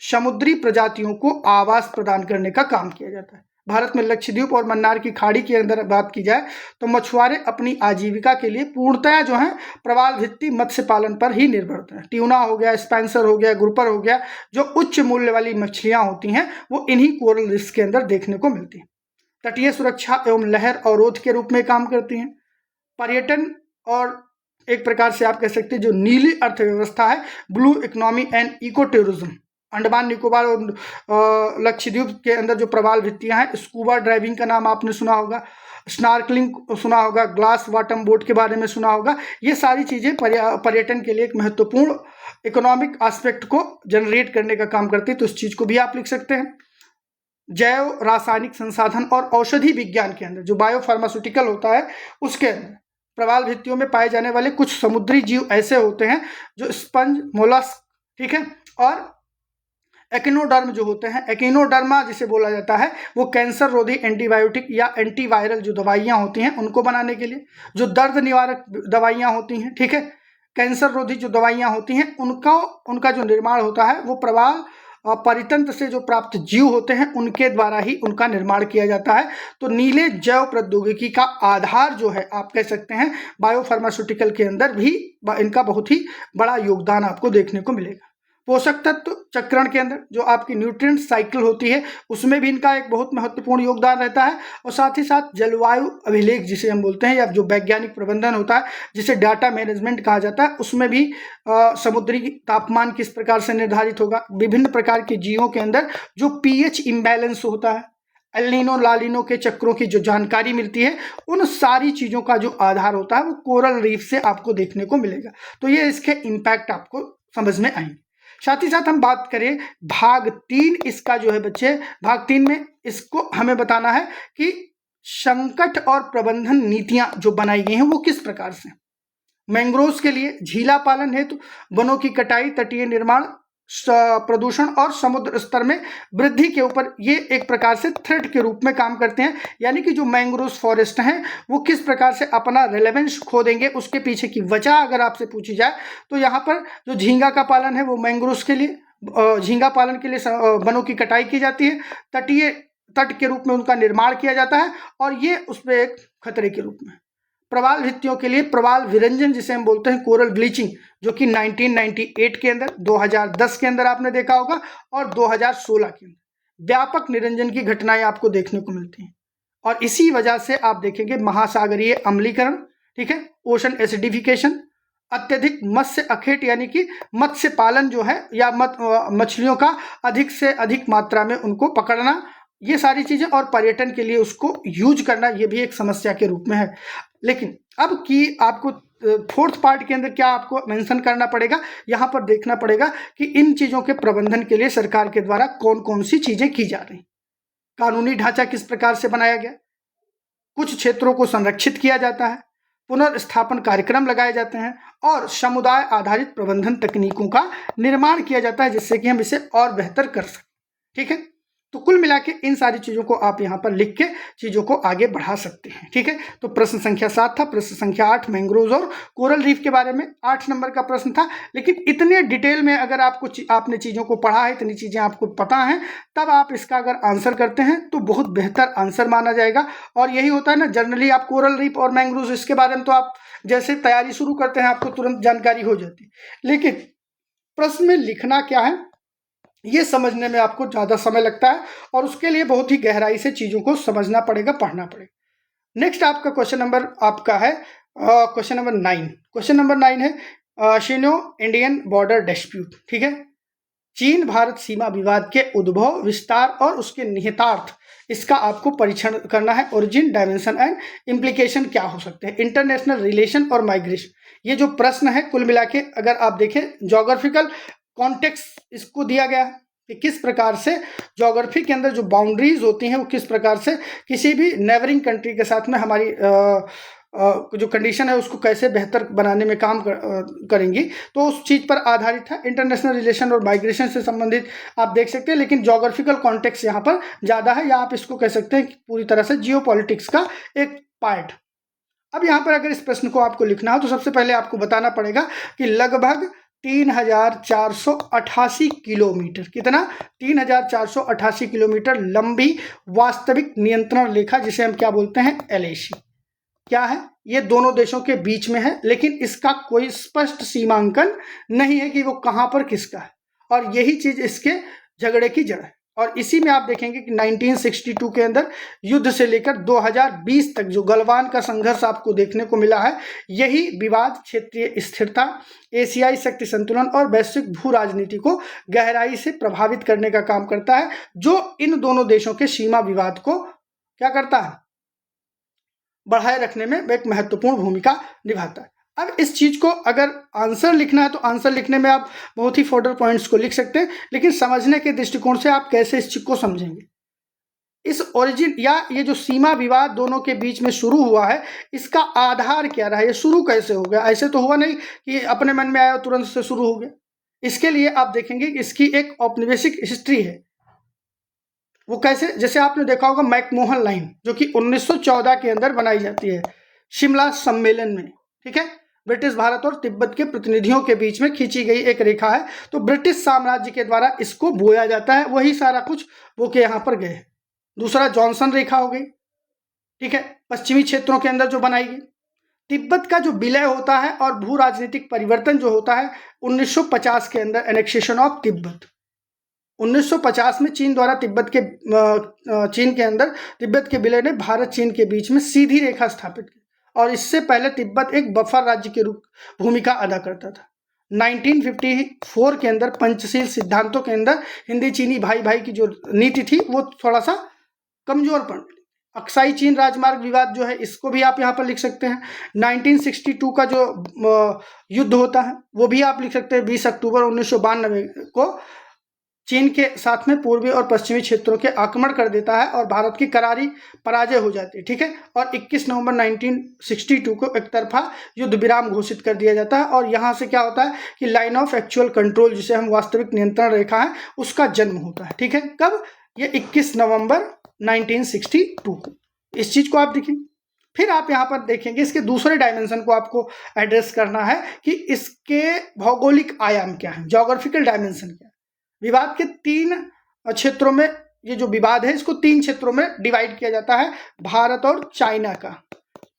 समुद्री प्रजातियों को आवास प्रदान करने का काम किया जाता है। भारत में लक्षद्वीप और मन्नार की खाड़ी के अंदर बात की जाए तो मछुआरे अपनी आजीविका के लिए पूर्णतया जो है प्रवाल भित्ति मत्स्य पालन पर ही निर्भर होते हैं। ट्यूना हो गया, स्पेंसर हो गया, ग्रुपर हो गया, जो उच्च मूल्य वाली मछलियां होती हैं वो इन्हीं कोरल रीफ्स के अंदर देखने को मिलती हैं। तटीय सुरक्षा एवं लहर अवरोध के रूप में काम करती हैं। पर्यटन और एक प्रकार से आप कह सकते हैं जो नीली अर्थव्यवस्था है, blue economy and ecotourism. Andaman Nicobar और लक्षद्वीप के अंदर जो प्रवाल भित्तियां हैं, स्कूबा ड्राइविंग का नाम आपने सुना होगा, स्नार्कलिंग सुना होगा, ग्लास बॉटम बोट के बारे में सुना होगा। ये सारी चीजें पर्यटन के लिए एक महत्वपूर्ण इकोनॉमिक एस्पेक्ट को जनरेट करने का काम करती है। तो इस चीज को भी आप लिख सकते हैं। जैव रासायनिक संसाधन और औषधि विज्ञान के अंदर जो बायोफार्मास्यूटिकल होता है उसके अंदर प्रवाल भित्तियों में पाए जाने वाले कुछ समुद्री जीव ऐसे होते हैं जो स्पंज, मोलस्क, ठीक है, और एकिनोडर्म जो होते हैं, एकिनोडर्मा जिसे बोला जाता है, वो कैंसर रोधी एंटीबायोटिक या एंटीवायरल जो दवाइयां होती हैं उनको बनाने के लिए, जो दर्द निवारक दवाइयां होती हैं, ठीक है, कैंसर रोधी जो दवाइयां होती हैं उनका जो निर्माण होता है वो प्रवाल परितंत्र से जो प्राप्त जीव होते हैं उनके द्वारा ही उनका निर्माण किया जाता है। तो नीले जैव प्रौद्योगिकी का आधार जो है आप कह सकते हैं बायोफार्मास्यूटिकल के अंदर भी इनका बहुत ही बड़ा योगदान आपको देखने को मिलेगा। पोषक तत्व चक्रण के अंदर जो आपकी न्यूट्रिएंट साइकिल होती है उसमें भी इनका एक बहुत महत्वपूर्ण योगदान रहता है। और साथ ही साथ जलवायु अभिलेख जिसे हम बोलते हैं या जो वैज्ञानिक प्रबंधन होता है जिसे डाटा मैनेजमेंट कहा जाता है, उसमें भी समुद्री तापमान किस प्रकार से निर्धारित होगा, विभिन्न प्रकार के जीवों के अंदर जो पीएच इम्बैलेंस होता है, एल्निनो लालिनो के चक्रों की जो जानकारी मिलती है, उन सारी चीज़ों का जो आधार होता है वो कोरल रीफ से आपको देखने को मिलेगा। तो ये इसके इम्पैक्ट आपको समझ में आएंगे। साथ ही साथ हम बात करें भाग 3 इसका जो है बच्चे, भाग 3 में इसको हमें बताना है कि संकट और प्रबंधन नीतियां जो बनाई गई हैं वो किस प्रकार से। मैंग्रोव्स के लिए झीला पालन हेतु वनों की कटाई, तटीय निर्माण, प्रदूषण और समुद्र स्तर में वृद्धि के ऊपर ये एक प्रकार से थ्रेट के रूप में काम करते हैं। यानी कि जो मैंग्रोव फॉरेस्ट हैं वो किस प्रकार से अपना रेलेवेंस खो देंगे, उसके पीछे की वजह अगर आपसे पूछी जाए तो यहाँ पर जो झींगा का पालन है वो मैंग्रोव्स के लिए, झींगा पालन के लिए वनों की कटाई की जाती है, तट के रूप में उनका निर्माण किया जाता है और ये उस पर एक खतरे के रूप में। प्रवाल भित्तियों के लिए प्रवाल विरंजन जिसे हम बोलते हैं कोरल ब्लीचिंग, जो कि 1998 के अंदर, 2010 के अंदर आपने देखा होगा और 2016 के अंदर व्यापक निरंजन की घटनाएं आपको देखने को मिलती हैं। और इसी वजह से आप देखेंगे महासागरीय अम्लीकरण, ठीक है, ओशन एसिडिफिकेशन, अत्यधिक मत्स्य अखेट यानी कि मत्स्य पालन जो है या मछलियों का अधिक से अधिक मात्रा में उनको पकड़ना, ये सारी चीजें, और पर्यटन के लिए उसको यूज करना, ये भी एक समस्या के रूप में है। लेकिन अब की आपको फोर्थ पार्ट के अंदर क्या आपको मेंशन करना पड़ेगा, यहाँ पर देखना पड़ेगा कि इन चीजों के प्रबंधन के लिए सरकार के द्वारा कौन कौन सी चीजें की जा रही, कानूनी ढांचा किस प्रकार से बनाया गया, कुछ क्षेत्रों को संरक्षित किया जाता है, पुनर्स्थापन कार्यक्रम लगाए जाते हैं और समुदाय आधारित प्रबंधन तकनीकों का निर्माण किया जाता है जिससे कि हम इसे और बेहतर कर सकें। ठीक है, तो कुल मिला के इन सारी चीजों को आप यहाँ पर लिख के चीजों को आगे बढ़ा सकते हैं। ठीक है, तो प्रश्न संख्या 7 था। प्रश्न संख्या 8 मैंग्रोव और कोरल रीफ के बारे में 8 नंबर का प्रश्न था। लेकिन इतने डिटेल में अगर आपने चीजों को पढ़ा है, इतनी चीजें आपको पता है, तब आप इसका अगर आंसर करते हैं तो बहुत बेहतर आंसर माना जाएगा। और यही होता है ना, जनरली आप कोरल रीफ और मैंग्रोव इसके बारे में तो आप जैसे तैयारी शुरू करते हैं आपको तुरंत जानकारी हो जाती है, लेकिन प्रश्न में लिखना क्या है ये समझने में आपको ज़्यादा समय लगता है और उसके लिए बहुत ही गहराई से चीज़ों को समझना पड़ेगा, पढ़ना पड़ेगा। नेक्स्ट आपका क्वेश्चन नंबर आपका है क्वेश्चन नंबर 9। क्वेश्चन नंबर 9 है शिनो इंडियन बॉर्डर डिस्प्यूट। ठीक है, चीन भारत सीमा विवाद के उद्भव, विस्तार और उसके निहितार्थ, इसका आपको परीक्षण करना है। ओरिजिन, डायमेंशन एंड इम्प्लीकेशन क्या हो सकते हैं, इंटरनेशनल रिलेशन और माइग्रेशन। ये जो प्रश्न है कुल मिला के अगर आप देखें, ज्योग्राफिकल कॉन्टेक्स्ट इसको दिया गया है कि किस प्रकार से ज्योग्राफी के अंदर जो बाउंड्रीज होती हैं वो किस प्रकार से किसी भी नेबरिंग कंट्री के साथ में हमारी जो कंडीशन है उसको कैसे बेहतर बनाने में काम करेंगी, तो उस चीज़ पर आधारित है। इंटरनेशनल रिलेशन और माइग्रेशन से संबंधित आप देख सकते हैं, लेकिन ज्योग्राफिकल कॉन्टेक्स्ट यहाँ पर ज़्यादा है, या आप इसको कह सकते हैं कि पूरी तरह से जियोपॉलिटिक्स का एक पार्ट। अब यहाँ पर अगर इस प्रश्न को आपको लिखना हो तो सबसे पहले आपको बताना पड़ेगा कि लगभग 3488 किलोमीटर, कितना, 3488 किलोमीटर लंबी वास्तविक नियंत्रण रेखा, जिसे हम क्या बोलते हैं, LAC, क्या है, ये दोनों देशों के बीच में है, लेकिन इसका कोई स्पष्ट सीमांकन नहीं है कि वो कहां पर किसका है, और यही चीज इसके झगड़े की जड़ है। और इसी में आप देखेंगे कि 1962 के अंदर युद्ध से लेकर 2020 तक जो गलवान का संघर्ष आपको देखने को मिला है, यही विवाद क्षेत्रीय स्थिरता, एशियाई शक्ति संतुलन और वैश्विक भू राजनीति को गहराई से प्रभावित करने का काम करता है, जो इन दोनों देशों के सीमा विवाद को क्या करता है, बढ़ाए रखने में एक महत्वपूर्ण भूमिका निभाता है। अब इस चीज को अगर आंसर लिखना है तो आंसर लिखने में आप बहुत ही फॉर्डर पॉइंट्स को लिख सकते हैं, लेकिन समझने के दृष्टिकोण से आप कैसे इस चीज को समझेंगे, इस ओरिजिन या ये जो सीमा विवाद दोनों के बीच में शुरू हुआ है, इसका आधार क्या रहा, ये शुरू कैसे हो गया। ऐसे तो हुआ नहीं कि अपने मन में आया तुरंत से शुरू हो गया। इसके लिए आप देखेंगे कि इसकी एक औपनिवेशिक हिस्ट्री है। वो कैसे, जैसे आपने देखा होगा मैकमोहन लाइन, जो कि 1914 के अंदर बनाई जाती है शिमला सम्मेलन में। ठीक है, ब्रिटिश भारत और तिब्बत के प्रतिनिधियों के बीच में खींची गई एक रेखा है, तो ब्रिटिश साम्राज्य के द्वारा इसको बोया जाता है, वही सारा कुछ वो के यहाँ पर गए। दूसरा जॉनसन रेखा हो गई। ठीक है, पश्चिमी क्षेत्रों के अंदर जो बनाई गई। तिब्बत का जो विलय होता है और भू राजनीतिक परिवर्तन जो होता है 1950 के अंदर, एनेक्सेशन ऑफ तिब्बत। 1950 में चीन द्वारा चीन के अंदर तिब्बत के विलय ने भारत चीन के बीच में सीधी रेखा स्थापित की, और इससे पहले तिब्बत एक बफर राज्य के रूप भूमिका अदा करता था। 1954 के अंदर पंचशील सिद्धांतों के अंदर हिंदी चीनी भाई भाई की जो नीति थी वो थोड़ा सा कमजोर पड़ गई। अक्साई चीन राजमार्ग विवाद जो है, इसको भी आप यहाँ पर लिख सकते हैं। 1962 का जो युद्ध होता है वो भी आप लिख सकते हैं। 20 अक्टूबर 1992 को चीन के साथ में पूर्वी और पश्चिमी क्षेत्रों के आक्रमण कर देता है और भारत की करारी पराजय हो जाती है। ठीक है, और 21 नवंबर 1962 को एक तरफा युद्ध विराम घोषित कर दिया जाता है, और यहाँ से क्या होता है कि लाइन ऑफ एक्चुअल कंट्रोल, जिसे हम वास्तविक नियंत्रण रेखा है, उसका जन्म होता है। ठीक है, कब, ये 21 नवंबर 1962 को। इस चीज को आप देखेंगे। फिर आप यहाँ पर देखेंगे इसके दूसरे डायमेंशन को आपको एड्रेस करना है कि इसके भौगोलिक आयाम क्या है, ज्योग्राफिकल डायमेंशन क्या है। विवाद के 3 क्षेत्रों में, ये जो विवाद है इसको 3 क्षेत्रों में डिवाइड किया जाता है, भारत और चाइना का।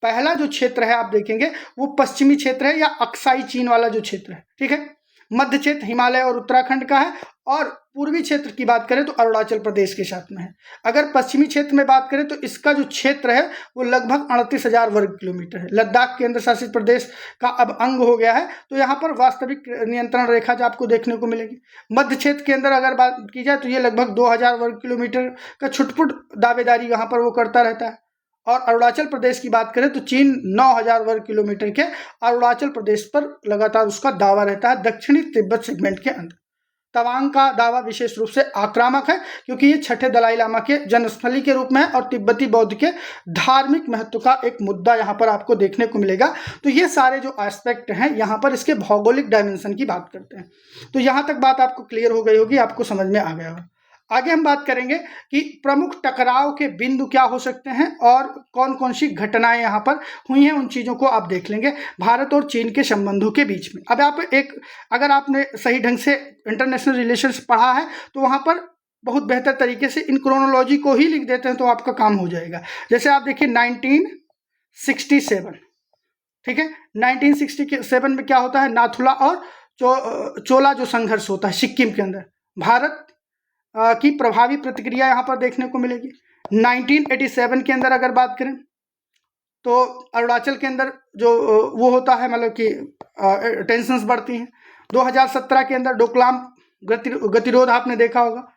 पहला जो क्षेत्र है आप देखेंगे वो पश्चिमी क्षेत्र है या अक्साई चीन वाला जो क्षेत्र है, ठीक है। मध्य क्षेत्र हिमालय और उत्तराखंड का है, और पूर्वी क्षेत्र की बात करें तो अरुणाचल प्रदेश के साथ में है। अगर पश्चिमी क्षेत्र में बात करें तो इसका जो क्षेत्र है वो लगभग 38,000 वर्ग किलोमीटर है। लद्दाख केंद्र शासित प्रदेश का अब अंग हो गया है, तो यहाँ पर वास्तविक नियंत्रण रेखा जो आपको देखने को मिलेगी। मध्य क्षेत्र के अंदर अगर बात की जाए तो ये लगभग 2,000 वर्ग किलोमीटर का छुटपुट दावेदारी यहाँ पर वो करता रहता है। और अरुणाचल प्रदेश की बात करें तो चीन 9,000 वर्ग किलोमीटर के अरुणाचल प्रदेश पर लगातार उसका दावा रहता है दक्षिणी तिब्बत सेगमेंट के अंदर। तवांग का दावा विशेष रूप से आक्रामक है, क्योंकि ये छठे दलाई लामा के जन्मस्थली के रूप में है और तिब्बती बौद्ध के धार्मिक महत्व का एक मुद्दा यहाँ पर आपको देखने को मिलेगा। तो ये सारे जो एस्पेक्ट हैं यहाँ पर इसके भौगोलिक डायमेंशन की बात करते हैं। तो यहाँ तक बात आपको क्लियर हो गई होगी, आपको समझ में आ गया होगा। आगे हम बात करेंगे कि प्रमुख टकराव के बिंदु क्या हो सकते हैं और कौन कौन सी घटनाएं यहाँ पर हुई हैं, उन चीज़ों को आप देख लेंगे भारत और चीन के संबंधों के बीच में। अब आप अगर आपने सही ढंग से इंटरनेशनल रिलेशंस पढ़ा है तो वहाँ पर बहुत बेहतर तरीके से इन क्रोनोलॉजी को ही लिख देते हैं तो आपका काम हो जाएगा। जैसे आप देखिए 1967, ठीक है, 1967 में क्या होता है, नाथुला और चोला जो संघर्ष होता है सिक्किम के अंदर, भारत की प्रभावी प्रतिक्रिया यहाँ पर देखने को मिलेगी। 1987 के अंदर अगर बात करें तो अरुणाचल के अंदर जो वो होता है, मतलब कि टेंशन्स बढ़ती हैं। 2017 के अंदर डोकलाम गतिरोध आपने देखा होगा,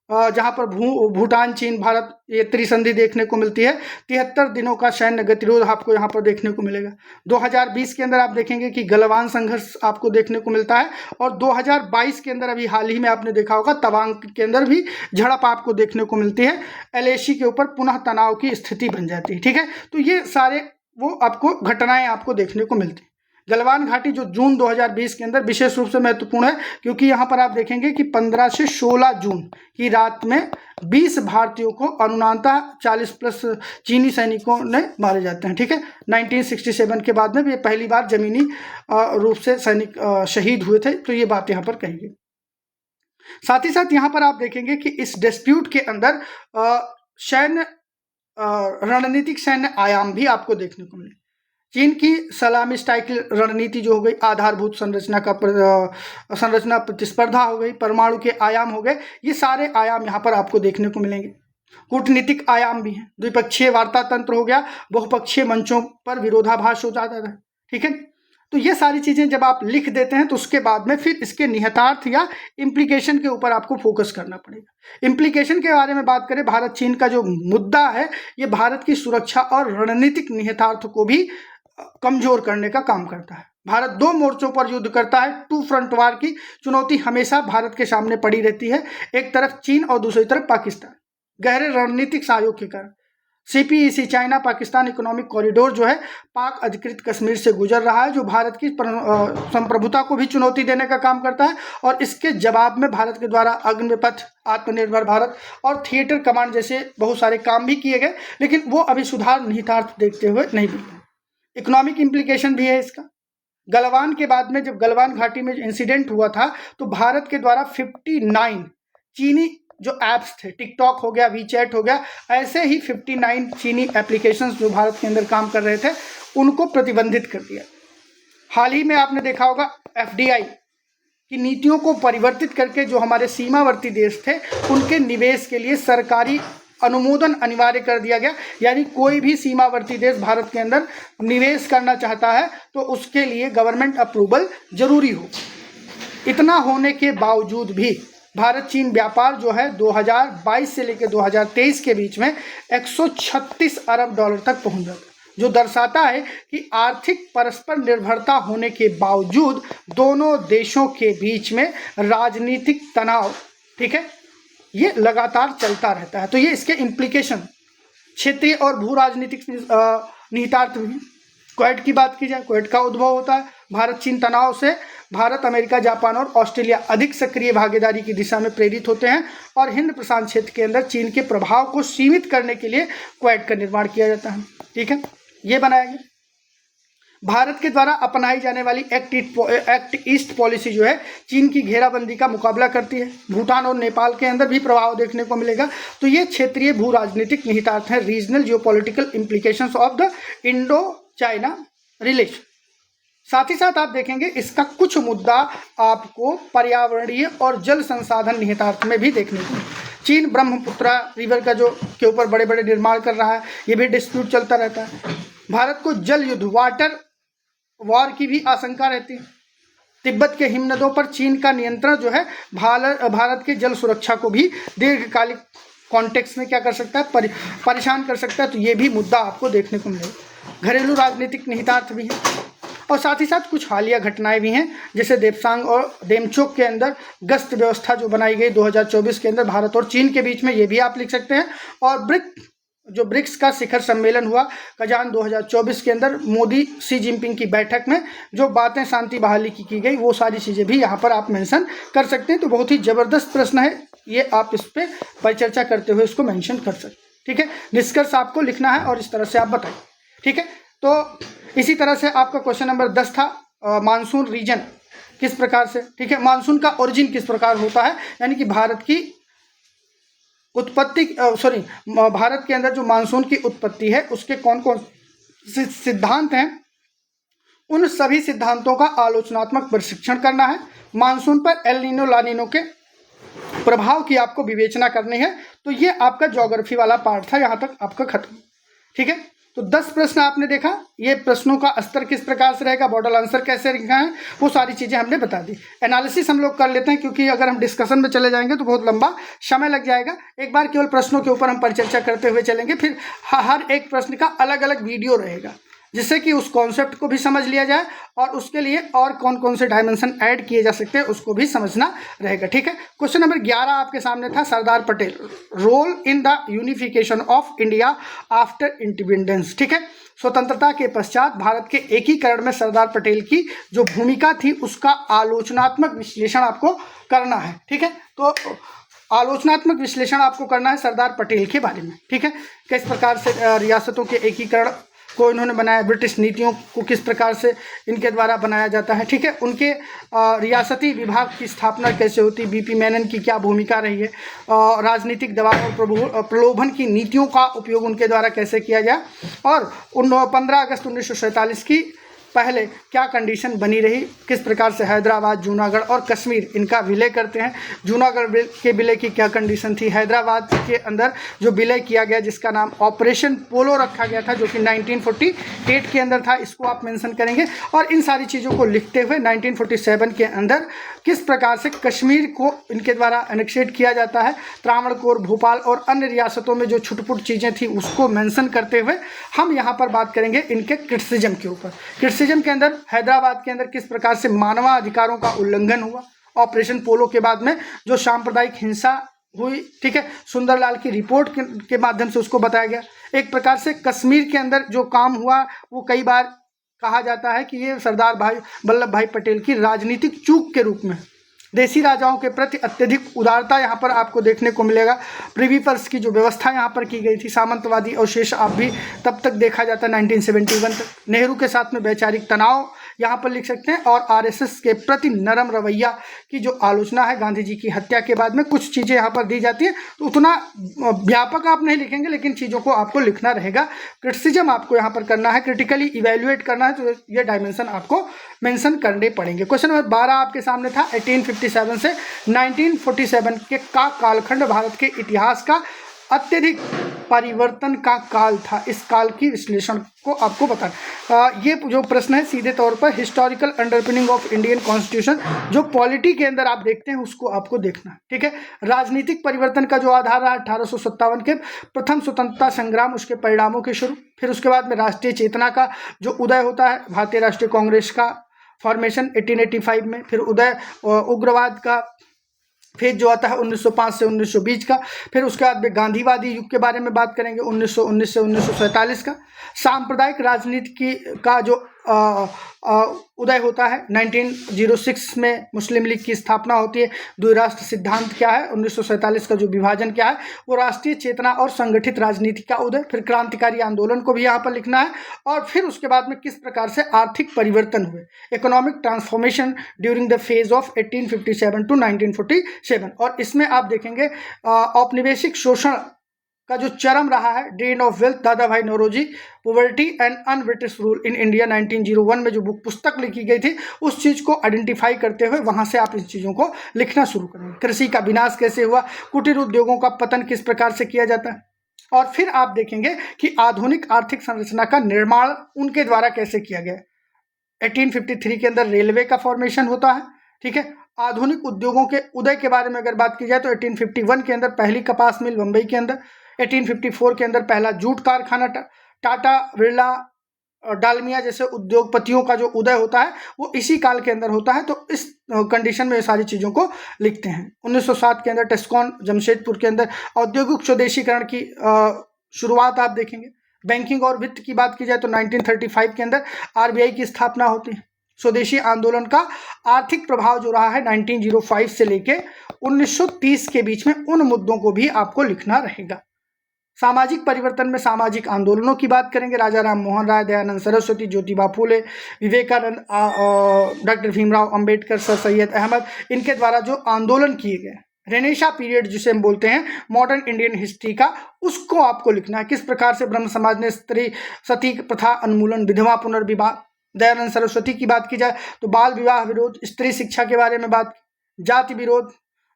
जहाँ पर भूटान चीन भारत ये त्रिसंधि देखने को मिलती है। 73 दिनों का सैन्य गतिरोध आपको यहाँ पर देखने को मिलेगा। 2020 के अंदर आप देखेंगे कि गलवान संघर्ष आपको देखने को मिलता है, और 2022 के अंदर अभी हाल ही में आपने देखा होगा तवांग के अंदर भी झड़प आपको देखने को मिलती है। LAC के ऊपर पुनः तनाव की स्थिति बन जाती है, ठीक है। तो ये सारे वो आपको घटनाएं आपको देखने को मिलती है। गलवान घाटी जो जून 2020 के अंदर विशेष रूप से महत्वपूर्ण है, क्योंकि यहाँ पर आप देखेंगे कि 15 से 16 जून की रात में 20 भारतीयों को अनुमानतः 40 प्लस चीनी सैनिकों ने मारे जाते हैं, ठीक है। 1967 के बाद में ये पहली बार जमीनी रूप से सैनिक शहीद हुए थे, तो ये बात यहाँ पर कही गई। साथ ही साथ यहाँ पर आप देखेंगे कि इस डिस्प्यूट के अंदर सैन्य रणनीतिक सैन्य आयाम भी आपको देखने को मिले। चीन की सलामी स्टाइल रणनीति जो हो गई, आधारभूत संरचना प्रतिस्पर्धा हो गई, परमाणु के आयाम हो गए, ये सारे आयाम यहाँ पर आपको देखने को मिलेंगे। कूटनीतिक आयाम भी हैं, द्विपक्षीय वार्ता तंत्र हो गया, बहुपक्षीय मंचों पर विरोधाभास हो जाता है, ठीक है। तो ये सारी चीज़ें जब आप लिख देते हैं तो उसके बाद में फिर इसके निहितार्थ या इम्प्लीकेशन के ऊपर आपको फोकस करना पड़ेगा। इम्प्लीकेशन के बारे में बात करें, भारत चीन का जो मुद्दा है ये भारत की सुरक्षा और रणनीतिक निहितार्थ को भी कमजोर करने का काम करता है। भारत 2 मोर्चों पर युद्ध करता है। 2 फ्रंट वार की चुनौती हमेशा भारत के सामने पड़ी रहती है, एक तरफ चीन और दूसरी तरफ पाकिस्तान। गहरे रणनीतिक सहयोग के कारण CPEC China Pakistan economic corridor जो है पाक अधिकृत कश्मीर से गुजर रहा है, जो भारत की संप्रभुता को भी चुनौती देने का काम करता है। और इसके जवाब में भारत के द्वारा अग्निपथ, आत्मनिर्भर भारत और थिएटर कमांड जैसे बहुत सारे काम भी किए गए, लेकिन वो अभी सुधार निहितार्थ देखते हुए नहीं दिखे। इकोनॉमिक इम्प्लीकेशन भी है इसका। गलवान के बाद में जब गलवान घाटी में इंसिडेंट हुआ था तो भारत के द्वारा 59 चीनी जो ऐप्स थे, टिकटॉक हो गया, वीचैट हो गया, ऐसे ही 59 चीनी एप्लीकेशंस जो भारत के अंदर काम कर रहे थे उनको प्रतिबंधित कर दिया। हाल ही में आपने देखा होगा FDI की नीतियों को परिवर्तित करके जो हमारे सीमावर्ती देश थे उनके निवेश के लिए सरकारी अनुमोदन अनिवार्य कर दिया गया। यानी कोई भी सीमावर्ती देश भारत के अंदर निवेश करना चाहता है तो उसके लिए गवर्नमेंट अप्रूवल जरूरी हो। इतना होने के बावजूद भी भारत चीन व्यापार जो है 2022 से लेकर 2023 के बीच में 136 अरब डॉलर तक पहुंच जाता है, जो दर्शाता है कि आर्थिक परस्पर निर्भरता होने के बावजूद दोनों देशों के बीच में राजनीतिक तनाव, ठीक है, ये लगातार चलता रहता है। तो ये इसके इम्प्लीकेशन क्षेत्रीय और भू राजनीतिक निहितार्थ भी। क्वेट की बात की जाए, क्वेट का उद्भव होता है भारत चीन तनाव से। भारत, अमेरिका, जापान और ऑस्ट्रेलिया अधिक सक्रिय भागीदारी की दिशा में प्रेरित होते हैं और हिंद प्रशांत क्षेत्र के अंदर चीन के प्रभाव को सीमित करने के लिए क्वेट का निर्माण किया जाता है, ठीक है, ये बनाया गया। भारत के द्वारा अपनाई जाने वाली एक्ट ईस्ट पॉलिसी जो है चीन की घेराबंदी का मुकाबला करती है। भूटान और नेपाल के अंदर भी प्रभाव देखने को मिलेगा। तो ये क्षेत्रीय भू राजनीतिक निहितार्थ है, regional geopolitical implications of the Indo China relation. साथ ही साथ आप देखेंगे इसका कुछ मुद्दा आपको पर्यावरणीय और जल संसाधन निहितार्थ में भी देखने को मिलेगा। चीन ब्रह्मपुत्रा रिवर का जो के ऊपर बड़े बड़े निर्माण कर रहा है, ये भी डिस्प्यूट चलता रहता है। भारत को जल युद्ध वाटर वॉर की भी आशंका रहती है। तिब्बत के हिमनदों पर चीन का नियंत्रण जो है भारत के जल सुरक्षा को भी दीर्घकालिक कॉन्टेक्स्ट में क्या कर सकता है, परेशान कर सकता है। तो ये भी मुद्दा आपको देखने को मिलेगा। घरेलू राजनीतिक निहितार्थ भी है और साथ ही साथ कुछ हालिया घटनाएं भी हैं, जैसे देपसांग और डेमचोक के अंदर गश्त व्यवस्था जो बनाई गई 2024 के अंदर भारत और चीन के बीच में, ये भी आप लिख सकते हैं। और ब्रिक्स का शिखर सम्मेलन हुआ कजान 2024 के अंदर, मोदी शी जिनपिंग की बैठक में जो बातें शांति बहाली की गई, वो सारी चीज़ें भी यहाँ पर आप मेंशन कर सकते हैं। तो बहुत ही ज़बरदस्त प्रश्न है ये, आप इस पर परिचर्चा करते हुए इसको मेंशन कर सकते हैं। ठीक है, निष्कर्ष आपको लिखना है और इस तरह से आप बताइए। ठीक है, तो इसी तरह से आपका क्वेश्चन नंबर 10 था, मानसून रीजन किस प्रकार से, ठीक है, मानसून का ओरिजिन किस प्रकार होता है, यानी कि भारत की उत्पत्ति भारत के अंदर जो मानसून की उत्पत्ति है उसके कौन कौन से सिद्धांत हैं, उन सभी सिद्धांतों का आलोचनात्मक परीक्षण करना है। मानसून पर एल नीनो ला नीनो के प्रभाव की आपको विवेचना करनी है। तो ये आपका ज्योग्राफी वाला पार्ट था, यहाँ तक आपका खत्म। ठीक है, तो 10 प्रश्न आपने देखा। ये प्रश्नों का स्तर किस प्रकार से रहेगा, मॉडल आंसर कैसे लिखना है, वो सारी चीज़ें हमने बता दी। एनालिसिस हम लोग कर लेते हैं, क्योंकि अगर हम डिस्कशन में चले जाएंगे तो बहुत लंबा समय लग जाएगा। एक बार केवल प्रश्नों के ऊपर हम परिचर्चा करते हुए चलेंगे, फिर हर एक प्रश्न का अलग अलग वीडियो रहेगा, जिससे कि उस कॉन्सेप्ट को भी समझ लिया जाए और उसके लिए और कौन कौन से डायमेंशन ऐड किए जा सकते हैं उसको भी समझना रहेगा। ठीक है, क्वेश्चन नंबर 11 आपके सामने था, Sardar Patel, role in the unification of India after independence. ठीक है, स्वतंत्रता के पश्चात भारत के एकीकरण में सरदार पटेल की जो भूमिका थी उसका आलोचनात्मक विश्लेषण आपको करना है। ठीक है, तो आलोचनात्मक विश्लेषण आपको करना है सरदार पटेल के बारे में। ठीक है, किस प्रकार से रियासतों के एकीकरण को इन्होंने बनाया, ब्रिटिश नीतियों को किस प्रकार से इनके द्वारा बनाया जाता है। ठीक है, उनके रियासती विभाग की स्थापना कैसे होती, बीपी मेनन की क्या भूमिका रही है, राजनीतिक दबाव और प्रलोभन की नीतियों का उपयोग उनके द्वारा कैसे किया गया, और 15 अगस्त 1947 की पहले क्या कंडीशन बनी रही, किस प्रकार से हैदराबाद, जूनागढ़ और कश्मीर इनका विलय करते हैं। जूनागढ़ के विलय की क्या कंडीशन थी, हैदराबाद के अंदर जो विलय किया गया जिसका नाम ऑपरेशन पोलो रखा गया था, जो कि 1948 के अंदर था, इसको आप मेंशन करेंगे। और इन सारी चीज़ों को लिखते हुए 1947 के अंदर किस प्रकार से कश्मीर को इनके द्वारा एनेक्सेट किया जाता है, त्रावणकोर, भोपाल और अन्य रियासतों में जो छुटपुट चीज़ें थी उसको मेंशन करते हुए हम यहाँ पर बात करेंगे इनके क्रिटिसिज्म के ऊपर। क्रिटिसिज्म के अंदर हैदराबाद के अंदर किस प्रकार से मानवाधिकारों का उल्लंघन हुआ, ऑपरेशन पोलो के बाद में जो सांप्रदायिक हिंसा हुई, ठीक है, सुंदरलाल की रिपोर्ट के माध्यम से उसको बताया गया। एक प्रकार से कश्मीर के अंदर जो काम हुआ वो कई बार कहा जाता है कि ये सरदार वल्लभ भाई पटेल की राजनीतिक चूक के रूप में, देसी राजाओं के प्रति अत्यधिक उदारता यहाँ पर आपको देखने को मिलेगा। प्रिवी पर्स की जो व्यवस्था यहाँ पर की गई थी, सामंतवादी अवशेष आप भी तब तक देखा जाता 1971 तक। नेहरू के साथ में वैचारिक तनाव यहाँ पर लिख सकते हैं, और आरएसएस के प्रति नरम रवैया की जो आलोचना है गांधी जी की हत्या के बाद में, कुछ चीज़ें यहाँ पर दी जाती है। तो उतना व्यापक आप नहीं लिखेंगे, लेकिन चीज़ों को आपको लिखना रहेगा। क्रिटिसिज्म आपको यहाँ पर करना है, क्रिटिकली इवेल्युएट करना है, तो ये डायमेंशन आपको मेंशन करने पड़ेंगे। क्वेश्चन नंबर 12 आपके सामने था, 1857 से 1947 के का कालखंड भारत के इतिहास का अत्यधिक परिवर्तन का काल था। इस काल की विश्लेषण को आपको बताना। ये जो प्रश्न है सीधे तौर पर historical underpinning of Indian constitution, जो पॉलिटी के अंदर आप देखते हैं उसको आपको देखना है। ठीक है, राजनीतिक परिवर्तन का जो आधार रहा 1857 के प्रथम स्वतंत्रता संग्राम, उसके परिणामों के शुरू, फिर उसके बाद में राष्ट्रीय चेतना का जो उदय होता है, भारतीय राष्ट्रीय कांग्रेस का फॉर्मेशन 1885 में, फिर उदय उग्रवाद का फेज जो आता है 1905 से 1920 का, फिर उसके बाद में गांधीवादी युग के बारे में बात करेंगे 1919 से 1947 का, सांप्रदायिक राजनीति का जो उदय होता है। 1906 में मुस्लिम लीग की स्थापना होती है। द्विराष्ट्र सिद्धांत क्या है, 1947 का जो विभाजन क्या है, वो राष्ट्रीय चेतना और संगठित राजनीति का उदय। फिर क्रांतिकारी आंदोलन को भी यहाँ पर लिखना है, और फिर उसके बाद में किस प्रकार से आर्थिक परिवर्तन हुए, economic transformation during the phase of 1857 to 1947। और इसमें आप देखेंगे औपनिवेशिक शोषण का जो चरम रहा है, drain of wealth, Dadabhai Naoroji, poverty and un British rule in India 1901 में जो बुक पुस्तक लिखी गई थी, उस चीज़ को आइडेंटिफाई करते हुए वहां से आप इन चीज़ों को लिखना शुरू करेंगे। कृषि का विनाश कैसे हुआ, कुटीर उद्योगों का पतन किस प्रकार से किया जाता है, और फिर आप देखेंगे कि आधुनिक आर्थिक संरचना का निर्माण उनके द्वारा कैसे किया गया। 1853 के अंदर रेलवे का फॉर्मेशन होता है, ठीक है। आधुनिक उद्योगों के उदय के बारे में अगर बात की जाए तो 1851 के अंदर पहली कपास मिल मुंबई के अंदर, 1854 के अंदर पहला जूट कारखाना, टाटा, बिरला, डालमिया जैसे उद्योगपतियों का जो उदय होता है वो इसी काल के अंदर होता है। तो इस कंडीशन में ये सारी चीज़ों को लिखते हैं। 1907 के अंदर टेस्कॉन जमशेदपुर के अंदर औद्योगिक स्वदेशीकरण की शुरुआत आप देखेंगे। बैंकिंग और वित्त की बात की जाए तो 1935 के अंदर आरबीआई की स्थापना होती है। स्वदेशी आंदोलन का आर्थिक प्रभाव जो रहा है 1905 से लेके 1930 के बीच में, उन मुद्दों को भी आपको लिखना रहेगा। सामाजिक परिवर्तन में सामाजिक आंदोलनों की बात करेंगे। राजा राम मोहन राय, दयानंद सरस्वती, ज्योतिबा फूले, विवेकानंद, डॉक्टर भीमराव अंबेडकर, सर सैयद अहमद, इनके द्वारा जो आंदोलन किए गए। रेनेशा पीरियड जिसे हम बोलते हैं मॉडर्न इंडियन हिस्ट्री का, उसको आपको लिखना है। किस प्रकार से ब्रह्म समाज ने स्त्री सती प्रथा उन्मूलन, विधवा पुनर्विवाह। दयानंद सरस्वती की बात की जाए तो बाल विवाह विरोध, स्त्री शिक्षा के बारे में बात, जाति विरोध,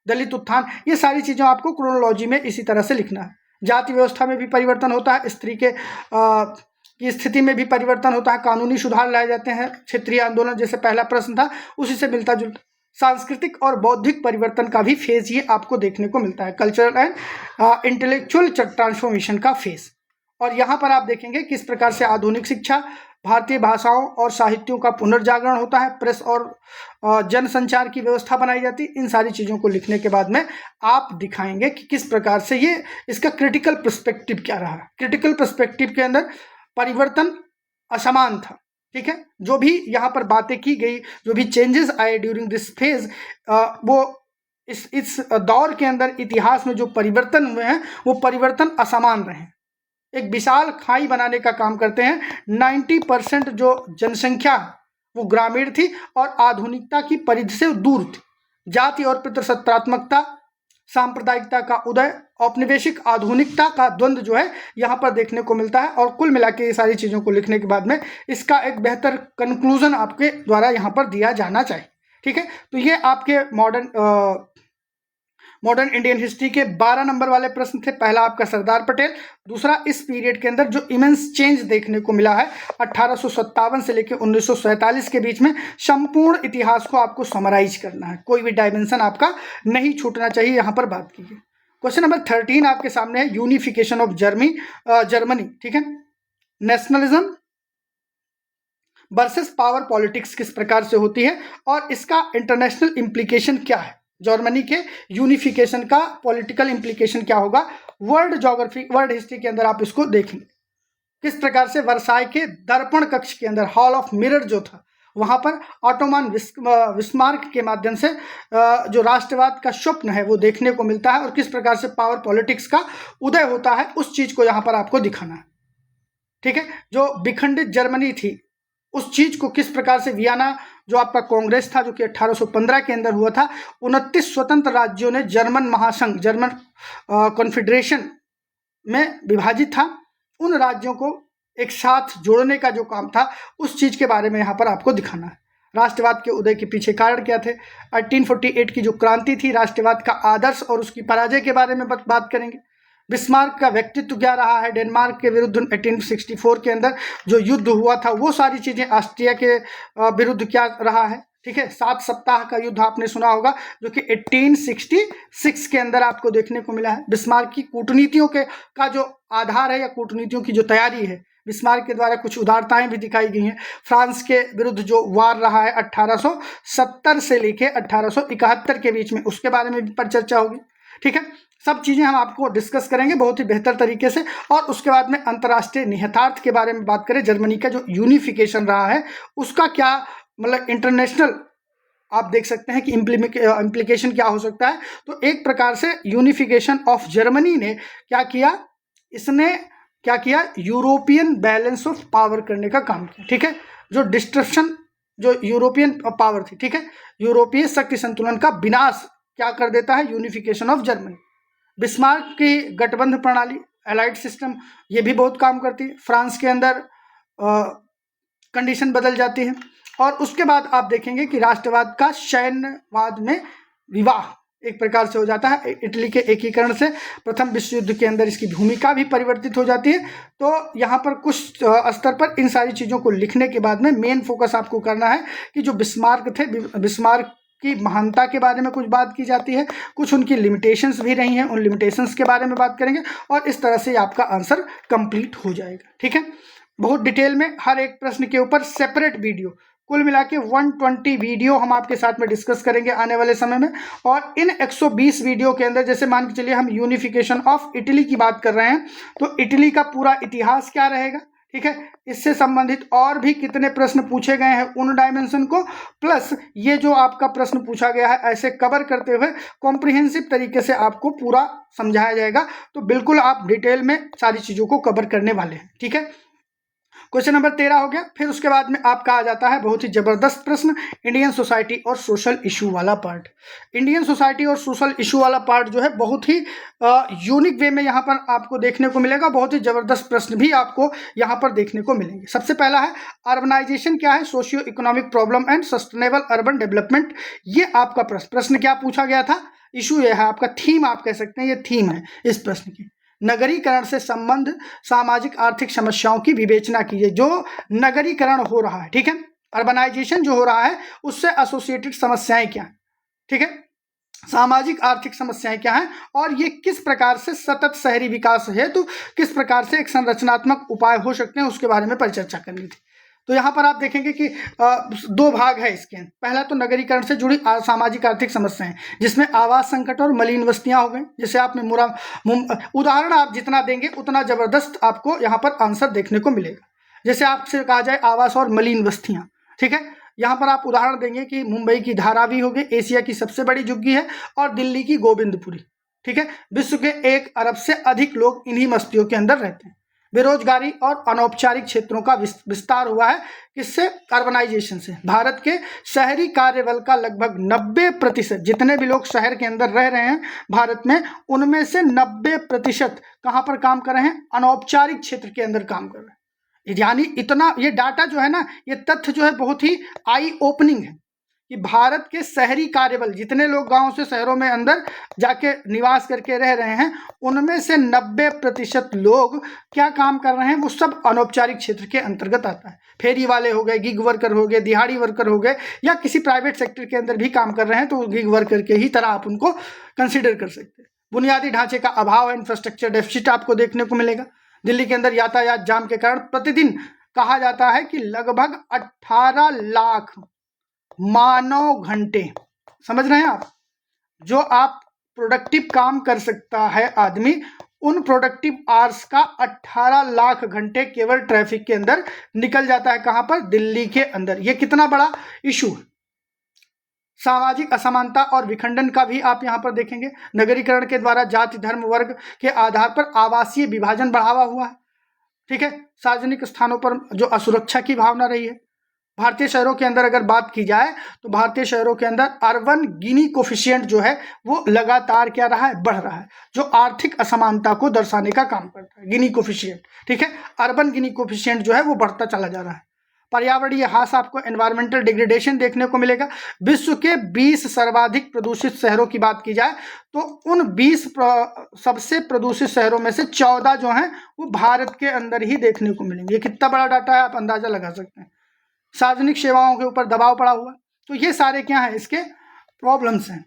दलित उत्थान, ये सारी चीज़ों आपको क्रोनोलॉजी में इसी तरह से लिखना है। जाति व्यवस्था में भी परिवर्तन होता है, स्त्री के की स्थिति में भी परिवर्तन होता है, कानूनी सुधार लाए जाते हैं। क्षेत्रीय आंदोलन जैसे पहला प्रश्न था उसी से मिलता जुलता। सांस्कृतिक और बौद्धिक परिवर्तन का भी फेज ये आपको देखने को मिलता है, कल्चरल एंड इंटेलेक्चुअल ट्रांसफॉर्मेशन का फेज। और यहाँ पर आप देखेंगे किस प्रकार से आधुनिक शिक्षा, भारतीय भाषाओं और साहित्यों का पुनर्जागरण होता है, प्रेस और जनसंचार की व्यवस्था बनाई जाती है। इन सारी चीज़ों को लिखने के बाद में आप दिखाएंगे कि किस प्रकार से ये इसका क्रिटिकल पर्सपेक्टिव क्या रहा। क्रिटिकल पर्सपेक्टिव के अंदर परिवर्तन असमान था, ठीक है। जो भी यहाँ पर बातें की गई, जो भी चेंजेस आए ड्यूरिंग दिस फेज, वो इस दौर के अंदर इतिहास में जो परिवर्तन हुए हैं वो परिवर्तन असमान रहे। एक विशाल खाई बनाने का काम करते हैं। 90% जो जनसंख्या वो ग्रामीण थी और आधुनिकता की परिधि से दूर थी। जाति और पितृसत्तात्मकता, सांप्रदायिकता का उदय, औपनिवेशिक आधुनिकता का द्वंद्व जो है यहाँ पर देखने को मिलता है। और कुल मिला के ये सारी चीज़ों को लिखने के बाद में इसका एक बेहतर कंक्लूजन आपके द्वारा यहाँ पर दिया जाना चाहिए, ठीक है। तो ये आपके मॉडर्न इंडियन हिस्ट्री के 12 नंबर वाले प्रश्न थे। पहला आपका सरदार पटेल, दूसरा इस पीरियड के अंदर जो इमेंस चेंज देखने को मिला है 1857 से लेकर 1947 के बीच में, संपूर्ण इतिहास को आपको समराइज करना है, कोई भी डायमेंशन आपका नहीं छूटना चाहिए, यहाँ पर बात कीजिए। क्वेश्चन नंबर 13 आपके सामने है, यूनिफिकेशन ऑफ जर्मनी, ठीक है। नेशनलिज्म वर्सेस पावर पॉलिटिक्स किस प्रकार से होती है और इसका इंटरनेशनल इम्प्लीकेशन क्या है। जर्मनी के यूनिफिकेशन का पॉलिटिकल इम्प्लीकेशन क्या होगा, वर्ल्ड हिस्ट्री के अंदर आप इसको देखेंगे। किस प्रकार से वर्साई के दर्पण कक्ष के अंदर, हॉल ऑफ मिरर जो था, वहां पर ऑटोमन बिस्मार्क के माध्यम से जो राष्ट्रवाद का स्वप्न है वो देखने को मिलता है, और किस प्रकार से पावर पॉलिटिक्स का उदय होता है उस चीज को यहाँ पर आपको दिखाना है, ठीक है। जो विखंडित जर्मनी थी उस चीज को किस प्रकार से वियना जो आपका कांग्रेस था जो कि 1815 के अंदर हुआ था, 29 स्वतंत्र राज्यों ने जर्मन महासंघ, जर्मन कॉन्फेडरेशन में विभाजित था, उन राज्यों को एक साथ जोड़ने का जो काम था उस चीज के बारे में यहाँ पर आपको दिखाना है। राष्ट्रवाद के उदय के पीछे कारण क्या थे, 1848 की जो क्रांति थी, राष्ट्रवाद का आदर्श और उसकी पराजय के बारे में बात करेंगे। बिस्मार्क का व्यक्तित्व क्या रहा है, डेनमार्क के विरुद्ध 1864 के अंदर जो युद्ध हुआ था वो सारी चीज़ें, ऑस्ट्रिया के विरुद्ध क्या रहा है, ठीक है। 7 सप्ताह का युद्ध आपने सुना होगा जो कि 1866 के अंदर आपको देखने को मिला है। बिस्मार्क की कूटनीतियों का जो आधार है या कूटनीतियों की जो तैयारी है, बिस्मार्क के द्वारा कुछ उदारताएं भी दिखाई गई हैं। फ्रांस के विरुद्ध जो वार रहा है 1870 से लेके 1871 के बीच में, उसके बारे में भी पर चर्चा होगी। ठीक है। सब चीज़ें हम आपको डिस्कस करेंगे बहुत ही बेहतर तरीके से। और उसके बाद में अंतर्राष्ट्रीय निहितार्थ के बारे में बात करें, जर्मनी का जो यूनिफिकेशन रहा है उसका क्या मतलब इंटरनेशनल आप देख सकते हैं कि इम्प्लीकेशन क्या हो सकता है। तो एक प्रकार से यूनिफिकेशन ऑफ जर्मनी ने क्या किया, इसने क्या किया, यूरोपियन बैलेंस ऑफ पावर करने का काम किया, ठीक है। जो डिस्ट्रक्शन जो यूरोपियन पावर थी, ठीक है, यूरोपीय शक्ति संतुलन का विनाश क्या कर देता है, यूनिफिकेशन ऑफ जर्मनी। बिस्मार्क की गठबंधन प्रणाली एलाइड सिस्टम ये भी बहुत काम करती है। फ्रांस के अंदर कंडीशन बदल जाती है। और उसके बाद आप देखेंगे कि राष्ट्रवाद का सैन्यवाद में विवाह एक प्रकार से हो जाता है। इटली के एकीकरण से प्रथम विश्व युद्ध के अंदर इसकी भूमिका भी परिवर्तित हो जाती है। तो यहाँ पर कुछ स्तर पर इन सारी चीज़ों को लिखने के बाद में मेन फोकस आपको करना है कि जो बिस्मार्क थे, बिस्मार्क की महानता के बारे में कुछ बात की जाती है, कुछ उनकी लिमिटेशंस भी रही हैं, उन लिमिटेशंस के बारे में बात करेंगे और इस तरह से आपका आंसर कंप्लीट हो जाएगा, ठीक है। बहुत डिटेल में हर एक प्रश्न के ऊपर सेपरेट वीडियो, कुल मिला के 120 वीडियो हम आपके साथ में डिस्कस करेंगे आने वाले समय में। और इन 120 वीडियो के अंदर जैसे मान के चलिए हम यूनिफिकेशन ऑफ इटली की बात कर रहे हैं, तो इटली का पूरा इतिहास क्या रहेगा, ठीक है, इससे संबंधित और भी कितने प्रश्न पूछे गए हैं उन डायमेंशन को, प्लस ये जो आपका प्रश्न पूछा गया है ऐसे कवर करते हुए कॉम्प्रिहेंसिव तरीके से आपको पूरा समझाया जाएगा। तो बिल्कुल आप डिटेल में सारी चीज़ों को कवर करने वाले हैं, ठीक है। क्वेश्चन नंबर 13 हो गया। फिर उसके बाद में आपका आ जाता है बहुत ही जबरदस्त प्रश्न, इंडियन सोसाइटी और सोशल इशू वाला पार्ट। इंडियन सोसाइटी और सोशल इशू वाला पार्ट जो है बहुत ही यूनिक वे में यहाँ पर आपको देखने को मिलेगा। बहुत ही जबरदस्त प्रश्न भी आपको यहाँ पर देखने को मिलेंगे। सबसे पहला है अर्बनाइजेशन क्या है, socio economic problem and sustainable urban development. ये आपका प्रश्न क्या पूछा गया था, इशू ये है आपका, थीम आप कह सकते हैं, ये थीम है इस प्रश्न की। नगरीकरण से संबंध सामाजिक आर्थिक समस्याओं की विवेचना कीजिए। जो नगरीकरण हो रहा है, ठीक है, अर्बनाइजेशन जो हो रहा है उससे एसोसिएटेड समस्याएं क्या है, ठीक है, सामाजिक आर्थिक समस्याएं क्या हैं और ये किस प्रकार से सतत शहरी विकास हेतु किस प्रकार से एक संरचनात्मक उपाय हो सकते हैं उसके बारे में परिचर्चा करनी थी। तो यहाँ पर आप देखेंगे कि दो भाग है इसके। पहला तो नगरीकरण से जुड़ी सामाजिक आर्थिक समस्याएं, जिसमें आवास संकट और मलिन बस्तियां हो गई। जैसे आपने उदाहरण आप जितना देंगे उतना जबरदस्त आपको यहाँ पर आंसर देखने को मिलेगा। जैसे आपसे कहा जाए आवास और मलिन बस्तियां, ठीक है, यहाँ पर आप उदाहरण देंगे कि मुंबई की धारावी हो गई, एशिया की सबसे बड़ी झुग्गी है, और दिल्ली की गोविंदपुरी, ठीक है, विश्व के 1 अरब से अधिक लोग इन्हीं बस्तियों के अंदर रहते हैं। बेरोजगारी और अनौपचारिक क्षेत्रों का विस्तार हुआ है, किससे, अर्बनाइजेशन से। भारत के शहरी कार्यबल का लगभग 90% जितने भी लोग शहर के अंदर रह रहे हैं भारत में, उनमें से 90% कहाँ पर काम कर रहे हैं, अनौपचारिक क्षेत्र के अंदर काम कर रहे हैं। यानी इतना ये डाटा जो है ना, ये तथ्य जो है बहुत ही आई ओपनिंग है कि भारत के शहरी कार्यबल जितने लोग गांव से शहरों में अंदर जाके निवास करके रह रहे हैं, उनमें से 90% लोग क्या काम कर रहे हैं, वो सब अनौपचारिक क्षेत्र के अंतर्गत आता है। फेरी वाले हो गए, गिग वर्कर हो गए, दिहाड़ी वर्कर हो गए, या किसी प्राइवेट सेक्टर के अंदर भी काम कर रहे हैं तो गिग वर्कर के ही तरह आप उनको कंसिडर कर सकते हैं। बुनियादी ढांचे का अभाव, इंफ्रास्ट्रक्चर डेफिसिट आपको देखने को मिलेगा। दिल्ली के अंदर यातायात जाम के कारण प्रतिदिन कहा जाता है कि लगभग 18 लाख मानव घंटे, समझ रहे हैं आप, जो आप प्रोडक्टिव काम कर सकता है आदमी, उन प्रोडक्टिव आवर्स का 18 लाख घंटे केवल ट्रैफिक के अंदर निकल जाता है। कहां पर, दिल्ली के अंदर। ये कितना बड़ा इशू है। सामाजिक असमानता और विखंडन का भी आप यहां पर देखेंगे। नगरीकरण के द्वारा जाति, धर्म, वर्ग के आधार पर आवासीय विभाजन बढ़ावा हुआ है, ठीक है। सार्वजनिक स्थानों पर जो असुरक्षा की भावना रही है। भारतीय शहरों के अंदर अगर बात की जाए तो भारतीय शहरों के अंदर अर्बन गिनी कोफिशिएंट जो है वो लगातार क्या रहा है, बढ़ रहा है, जो आर्थिक असमानता को दर्शाने का काम करता है, गिनी कोफिशिएंट, ठीक है। अर्बन गिनी कोफिशिएंट जो है वो बढ़ता चला जा रहा है। पर्यावरणीय ह्रास, आपको एनवायरमेंटल डिग्रेडेशन देखने को मिलेगा। विश्व के 20 सर्वाधिक प्रदूषित शहरों की बात की जाए तो उन 20 सबसे प्रदूषित शहरों में से 14 जो हैं वो भारत के अंदर ही देखने को मिलेंगे। ये कितना बड़ा डाटा है, आप अंदाजा लगा सकते हैं। सार्वजनिक सेवाओं के ऊपर दबाव पड़ा हुआ, तो ये सारे क्या है, इसके प्रॉब्लम्स हैं।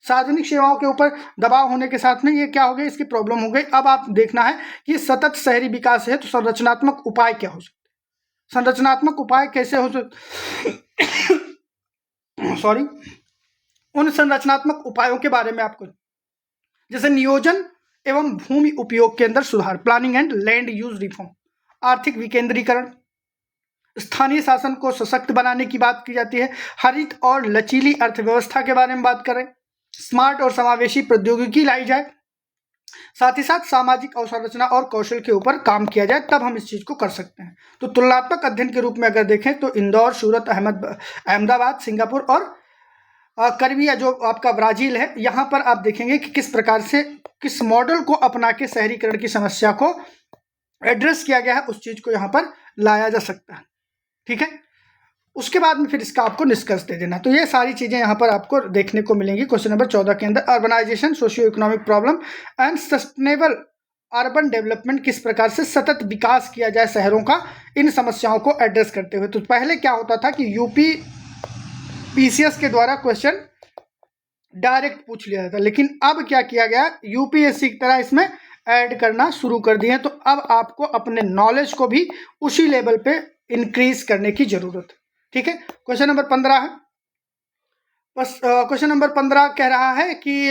सार्वजनिक सेवाओं के ऊपर दबाव होने के साथ में ये क्या हो गया, इसकी प्रॉब्लम हो गई। अब आप देखना है कि सतत शहरी विकास है तो संरचनात्मक उपाय क्या हो सकते, संरचनात्मक उपाय कैसे हो सकते सॉरी उन संरचनात्मक उपायों के बारे में आपको जैसे नियोजन एवं भूमि उपयोग के अंदर सुधार, planning and land use reform, आर्थिक विकेंद्रीकरण, स्थानीय शासन को सशक्त बनाने की बात की जाती है, हरित और लचीली अर्थव्यवस्था के बारे में बात करें, स्मार्ट और समावेशी प्रौद्योगिकी लाई जाए, साथ ही साथ सामाजिक अवसंरचना और कौशल के ऊपर काम किया जाए, तब हम इस चीज को कर सकते हैं। तो तुलनात्मक अध्ययन के रूप में अगर देखें तो इंदौर, सूरत, अहमदाबाद, सिंगापुर और करबिया जो आपका ब्राजील है, यहाँ पर आप देखेंगे कि किस प्रकार से किस मॉडल को अपना के शहरीकरण की समस्या को एड्रेस किया गया है, उस चीज को यहाँ पर लाया जा सकता है। ठीक है, उसके बाद में फिर इसका आपको निष्कर्ष दे देना। तो ये सारी चीजें यहाँ पर आपको देखने को मिलेंगी क्वेश्चन नंबर 14 के अंदर। Urbanisation, socio economic problem and sustainable urban development, किस प्रकार से सतत विकास किया जाए शहरों का, इन समस्याओं को एड्रेस करते हुए। तो पहले क्या होता था कि यूपी पीसीएस के द्वारा क्वेश्चन डायरेक्ट पूछ लिया जाता, लेकिन अब क्या किया गया, यूपीएससी की तरह इसमें ऐड करना शुरू कर दिए। तो अब आपको अपने नॉलेज को भी उसी लेवल पे इंक्रीज करने की जरूरत है। ठीक है, क्वेश्चन नंबर 15 है। बस क्वेश्चन नंबर 15 कह रहा है कि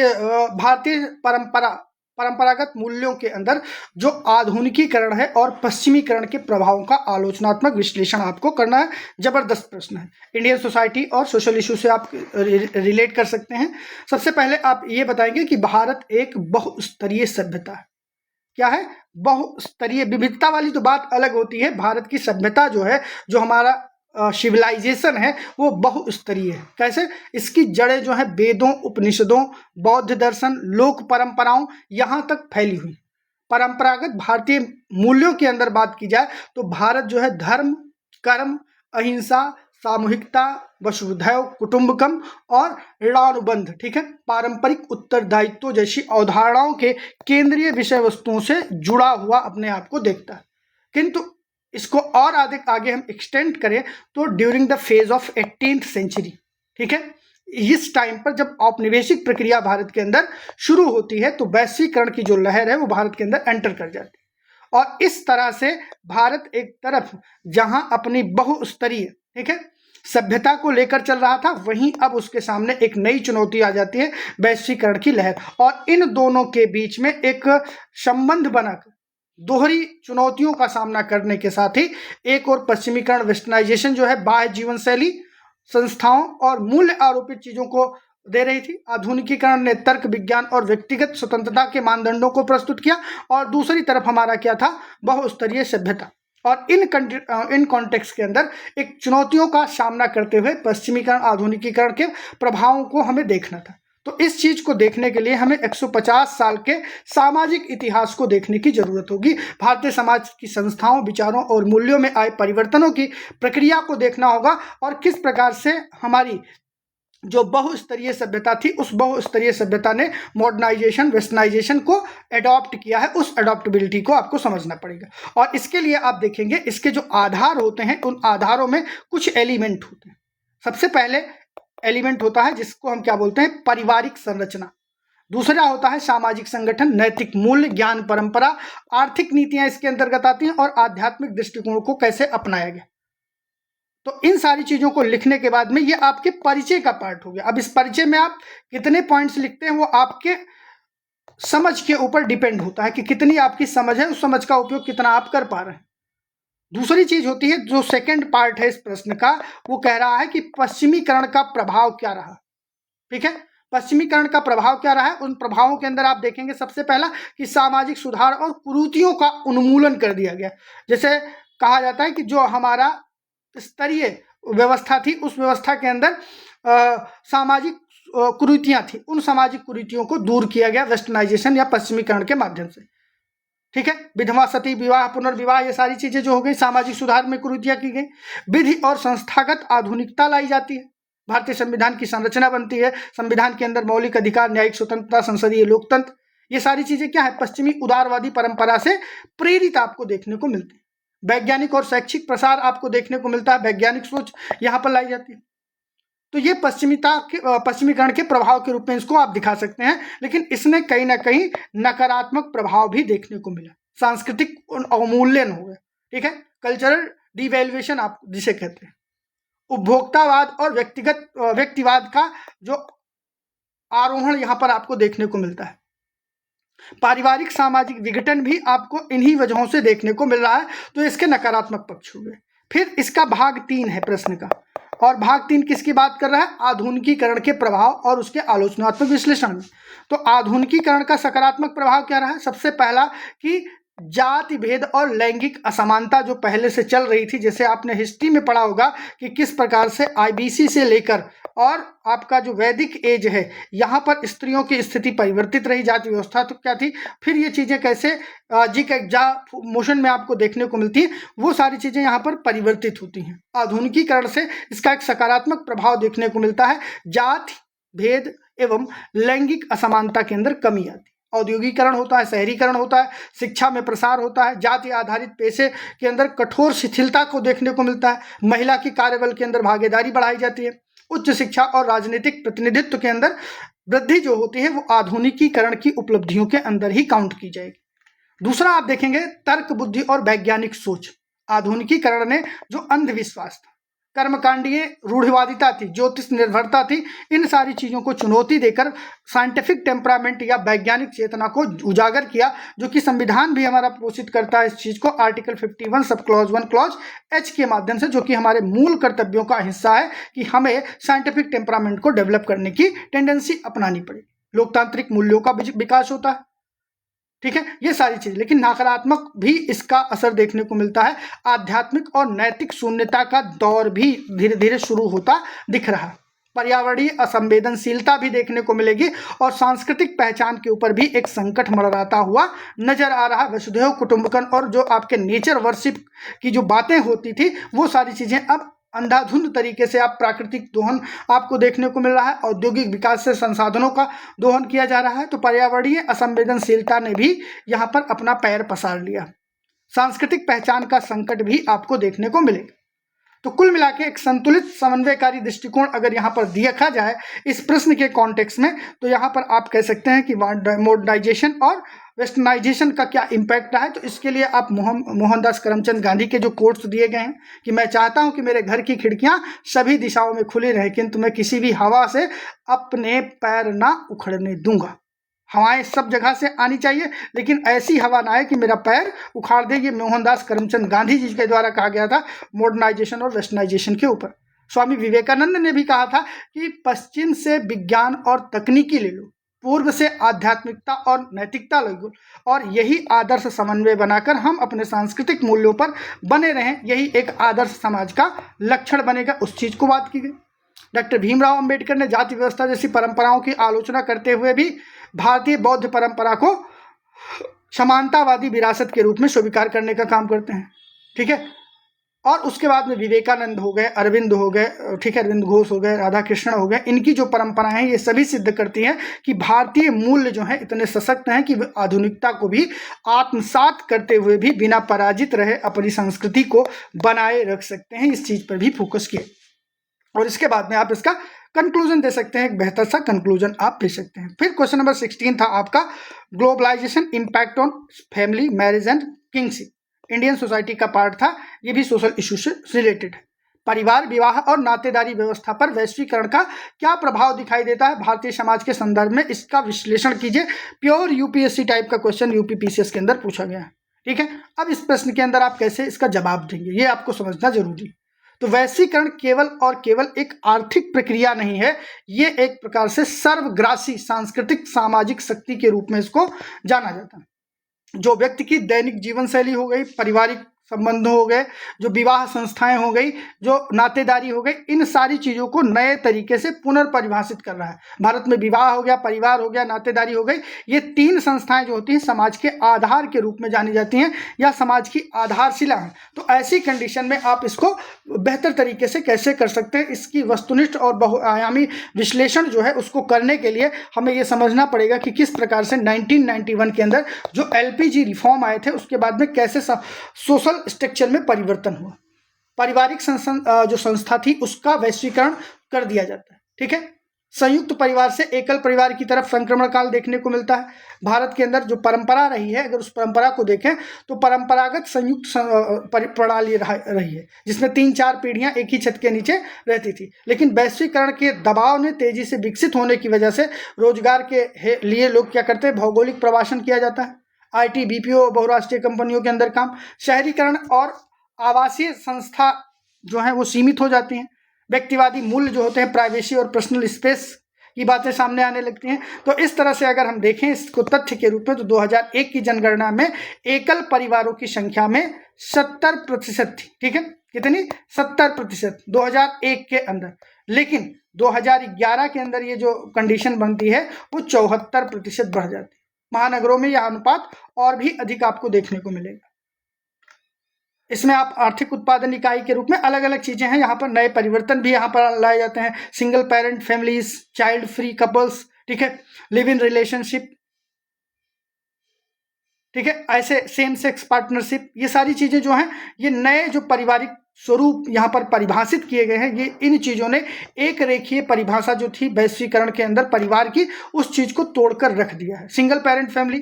भारतीय परंपरागत मूल्यों के अंदर जो आधुनिकीकरण है और पश्चिमीकरण के प्रभावों का आलोचनात्मक विश्लेषण आपको करना है। जबरदस्त प्रश्न है, इंडियन सोसाइटी और सोशल इशू से आप रिलेट कर सकते हैं। सबसे पहले आप ये बताएंगे कि भारत एक बहुस्तरीय सभ्यता है। क्या है? बहुस्तरीय। विविधता वाली तो बात अलग होती है, भारत की सभ्यता जो है, जो हमारा सिविलाइजेशन है, वो बहुस्तरीय है। कैसे? इसकी जड़ें जो है वेदों, उपनिषदों, बौद्ध दर्शन, लोक परंपराओं यहाँ तक फैली हुई। परंपरागत भारतीय मूल्यों के अंदर बात की जाए तो भारत जो है धर्म, कर्म, अहिंसा, सामूहिकता, वसुधैव कुटुंबकम और ऋणानुबंध, ठीक है, पारंपरिक उत्तरदायित्व जैसी अवधारणाओं के केंद्रीय विषय वस्तुओं से जुड़ा हुआ अपने आप को देखता है। किंतु इसको और आगे हम एक्सटेंड करें तो during the phase of 18th century, ठीक है, इस टाइम पर जब औपनिवेशिक प्रक्रिया भारत के अंदर शुरू होती है तो वैश्वीकरण की जो लहर है वो भारत के अंदर एंटर कर जाती है। और इस तरह से भारत एक तरफ जहां अपनी बहुस्तरीय, ठीक है, सभ्यता को लेकर चल रहा था, वहीं अब उसके सामने एक नई चुनौती आ जाती है, वैश्वीकरण की लहर। और इन दोनों के बीच में एक संबंध बनाकर दोहरी चुनौतियों का सामना करने के साथ ही एक और पश्चिमीकरण, वेस्टर्नाइजेशन जो है बाह्य जीवन शैली, संस्थाओं और मूल्य आरोपित चीजों को दे रही थी। आधुनिकीकरण ने तर्क, विज्ञान और व्यक्तिगत स्वतंत्रता के मानदंडों को प्रस्तुत किया। और दूसरी तरफ हमारा क्या था? बहुस्तरीय सभ्यता। और इन कॉन्टेक्स्ट के अंदर एक चुनौतियों का सामना करते हुए पश्चिमीकरण, आधुनिकीकरण के प्रभावों को हमें देखना था। तो इस चीज को देखने के लिए हमें 150 साल के सामाजिक इतिहास को देखने की जरूरत होगी। भारतीय समाज की संस्थाओं, विचारों और मूल्यों में आए परिवर्तनों की प्रक्रिया को देखना होगा और किस प्रकार से हमारी जो बहुस्तरीय सभ्यता थी, उस बहुस्तरीय सभ्यता ने मॉडर्नाइजेशन, वेस्टर्नाइजेशन को एडॉप्ट किया है। उस एडॉप्टेबिलिटी को आपको समझना पड़ेगा। और इसके लिए आप देखेंगे इसके जो आधार होते हैं, उन आधारों में कुछ एलिमेंट होते हैं। सबसे पहले एलिमेंट होता है जिसको हम क्या बोलते हैं? पारिवारिक संरचना। दूसरा होता है सामाजिक संगठन, नैतिक मूल्य, ज्ञान परंपरा, आर्थिक नीतियां इसके अंतर्गत आती हैं और आध्यात्मिक दृष्टिकोण को कैसे अपनाया गया। तो इन सारी चीजों को लिखने के बाद में ये आपके परिचय का पार्ट हो गया। अब इस परिचय में आप कितने पॉइंट्स लिखते हैं वो आपके समझ के ऊपर डिपेंड होता है कि कितनी आपकी समझ है, उस समझ का उपयोग कितना आप कर पा रहे हैं। दूसरी चीज होती है, जो सेकंड पार्ट है इस प्रश्न का, वो कह रहा है कि पश्चिमीकरण का प्रभाव क्या रहा। ठीक है, पश्चिमीकरण का प्रभाव क्या रहा है। उन प्रभावों के अंदर आप देखेंगे सबसे पहला कि सामाजिक सुधार और कुरीतियों का उन्मूलन कर दिया गया। जैसे कहा जाता है कि जो हमारा स्तरीय व्यवस्था थी, उस व्यवस्था के अंदर सामाजिक कुरीतियां थी, उन सामाजिक कुरीतियों को दूर किया गया वेस्टर्नाइजेशन या पश्चिमीकरण के माध्यम से। ठीक है, विधवा, सती, विवाह, पुनर्विवाह, ये सारी चीजें जो हो गई, सामाजिक सुधार में कुरीतियां की गई। विधि और संस्थागत आधुनिकता लाई जाती है। भारतीय संविधान की संरचना बनती है। संविधान के अंदर मौलिक अधिकार, न्यायिक स्वतंत्रता, संसदीय लोकतंत्र, ये सारी चीजें क्या है? पश्चिमी उदारवादी परंपरा से प्रेरित आपको देखने को मिलती है। वैज्ञानिक और शैक्षिक प्रसार आपको देखने को मिलता है, वैज्ञानिक सोच यहाँ पर लाई जाती है। तो ये पश्चिमीकरण के प्रभाव के रूप में इसको आप दिखा सकते हैं। लेकिन इसने कहीं ना कहीं नकारात्मक प्रभाव भी देखने को मिला। सांस्कृतिक अवमूल्यन हो गया। ठीक है, कल्चरल डिवैल्यूएशन आप जिसे कहते हैं। उपभोक्तावाद और व्यक्तिवाद का जो आरोहण यहाँ पर आपको देखने को मिलता है। पारिवारिक सामाजिक विघटन भी आपको इन्हीं वजहों से देखने को मिल रहा है, तो इसके नकारात्मक पक्ष हुए। फिर इसका भाग 3 है प्रश्न का, और भाग 3 किसकी बात कर रहा है? आधुनिकीकरण के प्रभाव और उसके आलोचनात्मक विश्लेषण में। तो आधुनिकीकरण का सकारात्मक प्रभाव क्या रहा है? सबसे पहला कि जाति भेद और लैंगिक असमानता जो पहले से चल रही थी, जैसे आपने हिस्ट्री में पढ़ा होगा कि किस प्रकार से आईबीसी से लेकर और आपका जो वैदिक एज है, यहाँ पर स्त्रियों की स्थिति परिवर्तित रही, जाति व्यवस्था तो क्या थी, फिर ये चीज़ें कैसे जी का जा मोशन में आपको देखने को मिलती है, वो सारी चीज़ें यहाँ पर परिवर्तित होती हैं। आधुनिकीकरण से इसका एक सकारात्मक प्रभाव देखने को मिलता है, जाति भेद एवं लैंगिक असमानता के अंदर कमी आती है। औद्योगिकरण होता है, शहरीकरण होता है, शिक्षा में प्रसार होता है, जाति आधारित पेशे के अंदर कठोर शिथिलता को देखने को मिलता है, महिला की कार्यबल के अंदर भागीदारी बढ़ाई जाती है, उच्च शिक्षा और राजनीतिक प्रतिनिधित्व के अंदर वृद्धि जो होती है वो आधुनिकीकरण की उपलब्धियों के अंदर ही काउंट की जाएगी। दूसरा आप देखेंगे तर्क बुद्धि और वैज्ञानिक सोच। आधुनिकीकरण ने जो अंधविश्वास था, कर्मकांडीय रूढ़िवादिता थी, ज्योतिष निर्भरता थी, इन सारी चीज़ों को चुनौती देकर साइंटिफिक टेम्परामेंट या वैज्ञानिक चेतना को उजागर किया, जो कि संविधान भी हमारा पोषित करता है इस चीज़ को, article 51 sub clause 1 clause H के माध्यम से, जो कि हमारे मूल कर्तव्यों का हिस्सा है कि हमें साइंटिफिक टेम्परामेंट को डेवलप करने की टेंडेंसी अपनानी पड़ेगी। लोकतांत्रिक मूल्यों का विकास होता है, ठीक है, ये सारी चीज। लेकिन नकारात्मक भी इसका असर देखने को मिलता है, आध्यात्मिक और नैतिक शून्यता का दौर भी धीरे धीरे शुरू होता दिख रहा है, पर्यावरणीय असंवेदनशीलता भी देखने को मिलेगी और सांस्कृतिक पहचान के ऊपर भी एक संकट मंडराता हुआ नजर आ रहा है। वसुधैव कुटुंबकम और जो आपके नेचर वर्शिप की जो बातें होती थी, वो सारी चीजें अब अंधाधुंध तरीके से आप प्राकृतिक दोहन आपको देखने को मिल रहा है, औद्योगिक विकास से संसाधनों का दोहन किया जा रहा है, तो पर्यावरणीय असंवेदनशीलता ने भी यहाँ पर अपना पैर पसार लिया, सांस्कृतिक पहचान का संकट भी आपको देखने को मिलेगा। तो कुल मिला के एक संतुलित समन्वयकारी दृष्टिकोण अगर यहाँ पर देखा जाए इस प्रश्न के कॉन्टेक्स्ट में, तो यहाँ पर आप कह सकते हैं कि मॉडर्नाइजेशन और वेस्टर्नाइजेशन का क्या इम्पैक्ट रहा है। तो इसके लिए आप मोहनदास करमचंद गांधी के जो कोट्स दिए गए हैं कि मैं चाहता हूं कि मेरे घर की खिड़कियां सभी दिशाओं में खुली रहें, किंतु मैं किसी भी हवा से अपने पैर ना उखड़ने दूंगा। हवाएं सब जगह से आनी चाहिए, लेकिन ऐसी हवा ना आए कि मेरा पैर उखाड़ दे। ये मोहनदास करमचंद गांधी जी के द्वारा कहा गया था मॉडर्नाइजेशन और वेस्टर्नाइजेशन के ऊपर। स्वामी विवेकानंद ने भी कहा था कि पश्चिम से विज्ञान और तकनीकी ले लो, पूर्व से आध्यात्मिकता और नैतिकता लो, और यही आदर्श समन्वय बनाकर हम अपने सांस्कृतिक मूल्यों पर बने रहें, यही एक आदर्श समाज का लक्षण बनेगा। उस चीज को बात की गई। डॉक्टर भीमराव अंबेडकर ने जाति व्यवस्था जैसी परंपराओं की आलोचना करते हुए भी भारतीय बौद्ध परंपरा को समानतावादी विरासत के रूप में स्वीकार करने का काम करते हैं, ठीक है। और उसके बाद में विवेकानंद हो गए, अरविंद हो गए, ठीक है, अरविंद घोष हो गए, राधा कृष्ण हो गए, इनकी जो परंपराएं हैं ये सभी सिद्ध करती हैं कि भारतीय मूल्य जो है इतने सशक्त हैं कि वे आधुनिकता को भी आत्मसात करते हुए भी बिना पराजित रहे अपनी संस्कृति को बनाए रख सकते हैं। इस चीज पर भी फोकस किए, और इसके बाद में आप इसका कंक्लूजन दे सकते हैं, एक बेहतर सा कंक्लूजन आप दे सकते हैं। फिर क्वेश्चन नंबर 16 था आपका globalisation impact on family, marriage and kinship. Indian society का पार्ट था, ये भी सोशल इशू से रिलेटेड है। परिवार, विवाह और नातेदारी व्यवस्था पर वैश्वीकरण का क्या प्रभाव दिखाई देता है भारतीय समाज के संदर्भ में, इसका विश्लेषण कीजिए। प्योर यूपीएससी टाइप का क्वेश्चन यूपीपीसीएस के अंदर पूछा गया है, ठीक है। अब इस प्रश्न के अंदर आप कैसे इसका जवाब देंगे, ये आपको समझना जरूरी है। तो वैश्वीकरण केवल और केवल एक आर्थिक प्रक्रिया नहीं है, ये एक प्रकार से सर्वग्रासी सांस्कृतिक सामाजिक शक्ति के रूप में इसको जाना जाता है, जो व्यक्ति की दैनिक जीवन शैली हो गई, पारिवारिक संबंध हो गए, जो विवाह संस्थाएं हो गई, जो नातेदारी हो गई, इन सारी चीज़ों को नए तरीके से पुनर्परिभाषित कर रहा है। भारत में विवाह हो गया, परिवार हो गया, नातेदारी हो गई, ये तीन संस्थाएं जो होती हैं समाज के आधार के रूप में जानी जाती हैं या समाज की आधारशिला हैं। तो ऐसी कंडीशन में आप इसको बेहतर तरीके से कैसे कर सकते हैं, इसकी वस्तुनिष्ठ और बहुआयामी विश्लेषण जो है उसको करने के लिए हमें ये समझना पड़ेगा कि किस प्रकार से 1991 के अंदर जो LPG रिफॉर्म आए थे उसके बाद में कैसे सोशल स्ट्रक्चर में परिवर्तन हुआ। पारिवारिक जो संस्था थी उसका वैश्वीकरण कर दिया जाता है, ठीक है। संयुक्त परिवार से एकल परिवार की तरफ संक्रमण काल देखने को मिलता है। भारत के अंदर जो परंपरा रही है, अगर उस परंपरा को देखें तो परंपरागत संयुक्त प्रणाली रही है, जिसमें 3-4 पीढ़ियां एक ही छत के नीचे रहती थी। लेकिन वैश्वीकरण के दबाव ने तेजी से विकसित होने की वजह से रोजगार के लिए लोग क्या करते हैं, भौगोलिक प्रवासन किया जाता है। IT, BPO, बहुराष्ट्रीय कंपनियों के अंदर काम, शहरीकरण और आवासीय संस्था जो है वो सीमित हो जाती हैं। व्यक्तिवादी मूल्य जो होते हैं, प्राइवेसी और पर्सनल स्पेस की बातें सामने आने लगती हैं। तो इस तरह से अगर हम देखें इसको तथ्य के रूप में, तो 2001 की जनगणना में एकल परिवारों की संख्या में 70% थी। ठीक है, कितनी? 70% 2001 के अंदर। लेकिन 2011 के अंदर ये जो कंडीशन बनती है वो 74% बढ़ जाती है। महानगरों में यह अनुपात और भी अधिक आपको देखने को मिलेगा। इसमें आप आर्थिक उत्पादन इकाई के रूप में अलग अलग चीजें हैं, यहाँ पर नए परिवर्तन भी यहाँ पर लाए जाते हैं। Single parent families, child free couples, ठीक है, लिव इन रिलेशनशिप, ठीक है, ऐसे सेम सेक्स पार्टनरशिप, ये सारी चीजें जो हैं, ये नए जो पारिवारिक स्वरूप यहाँ पर परिभाषित किए गए हैं। ये इन चीजों ने एक रेखीय परिभाषा जो थी वैश्वीकरण के अंदर परिवार की, उस चीज को तोड़कर रख दिया है। सिंगल पेरेंट फैमिली,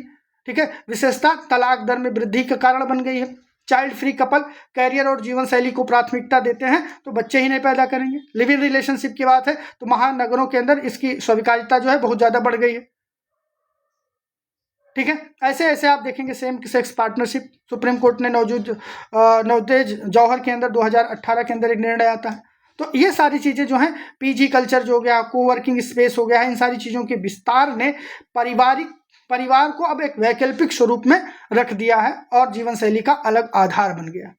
ठीक है, विशेषता तलाक दर में वृद्धि का कारण बन गई है। चाइल्ड फ्री कपल, कैरियर और जीवन शैली को प्राथमिकता देते हैं तो बच्चे ही नहीं पैदा करेंगे। लिव इन रिलेशनशिप की बात है तो महानगरों के अंदर इसकी स्वीकार्यता जो है बहुत ज्यादा बढ़ गई है। ठीक है, ऐसे ऐसे आप देखेंगे same sex partnership, supreme court ने नवतेज जौहर के अंदर 2018 के अंदर एक निर्णय आता है। तो ये सारी चीजें जो हैं, PG कल्चर जो हो गया, कोवर्किंग स्पेस हो गया, इन सारी चीजों के विस्तार ने परिवार को अब एक वैकल्पिक स्वरूप में रख दिया है और जीवन शैली का अलग आधार बन गया।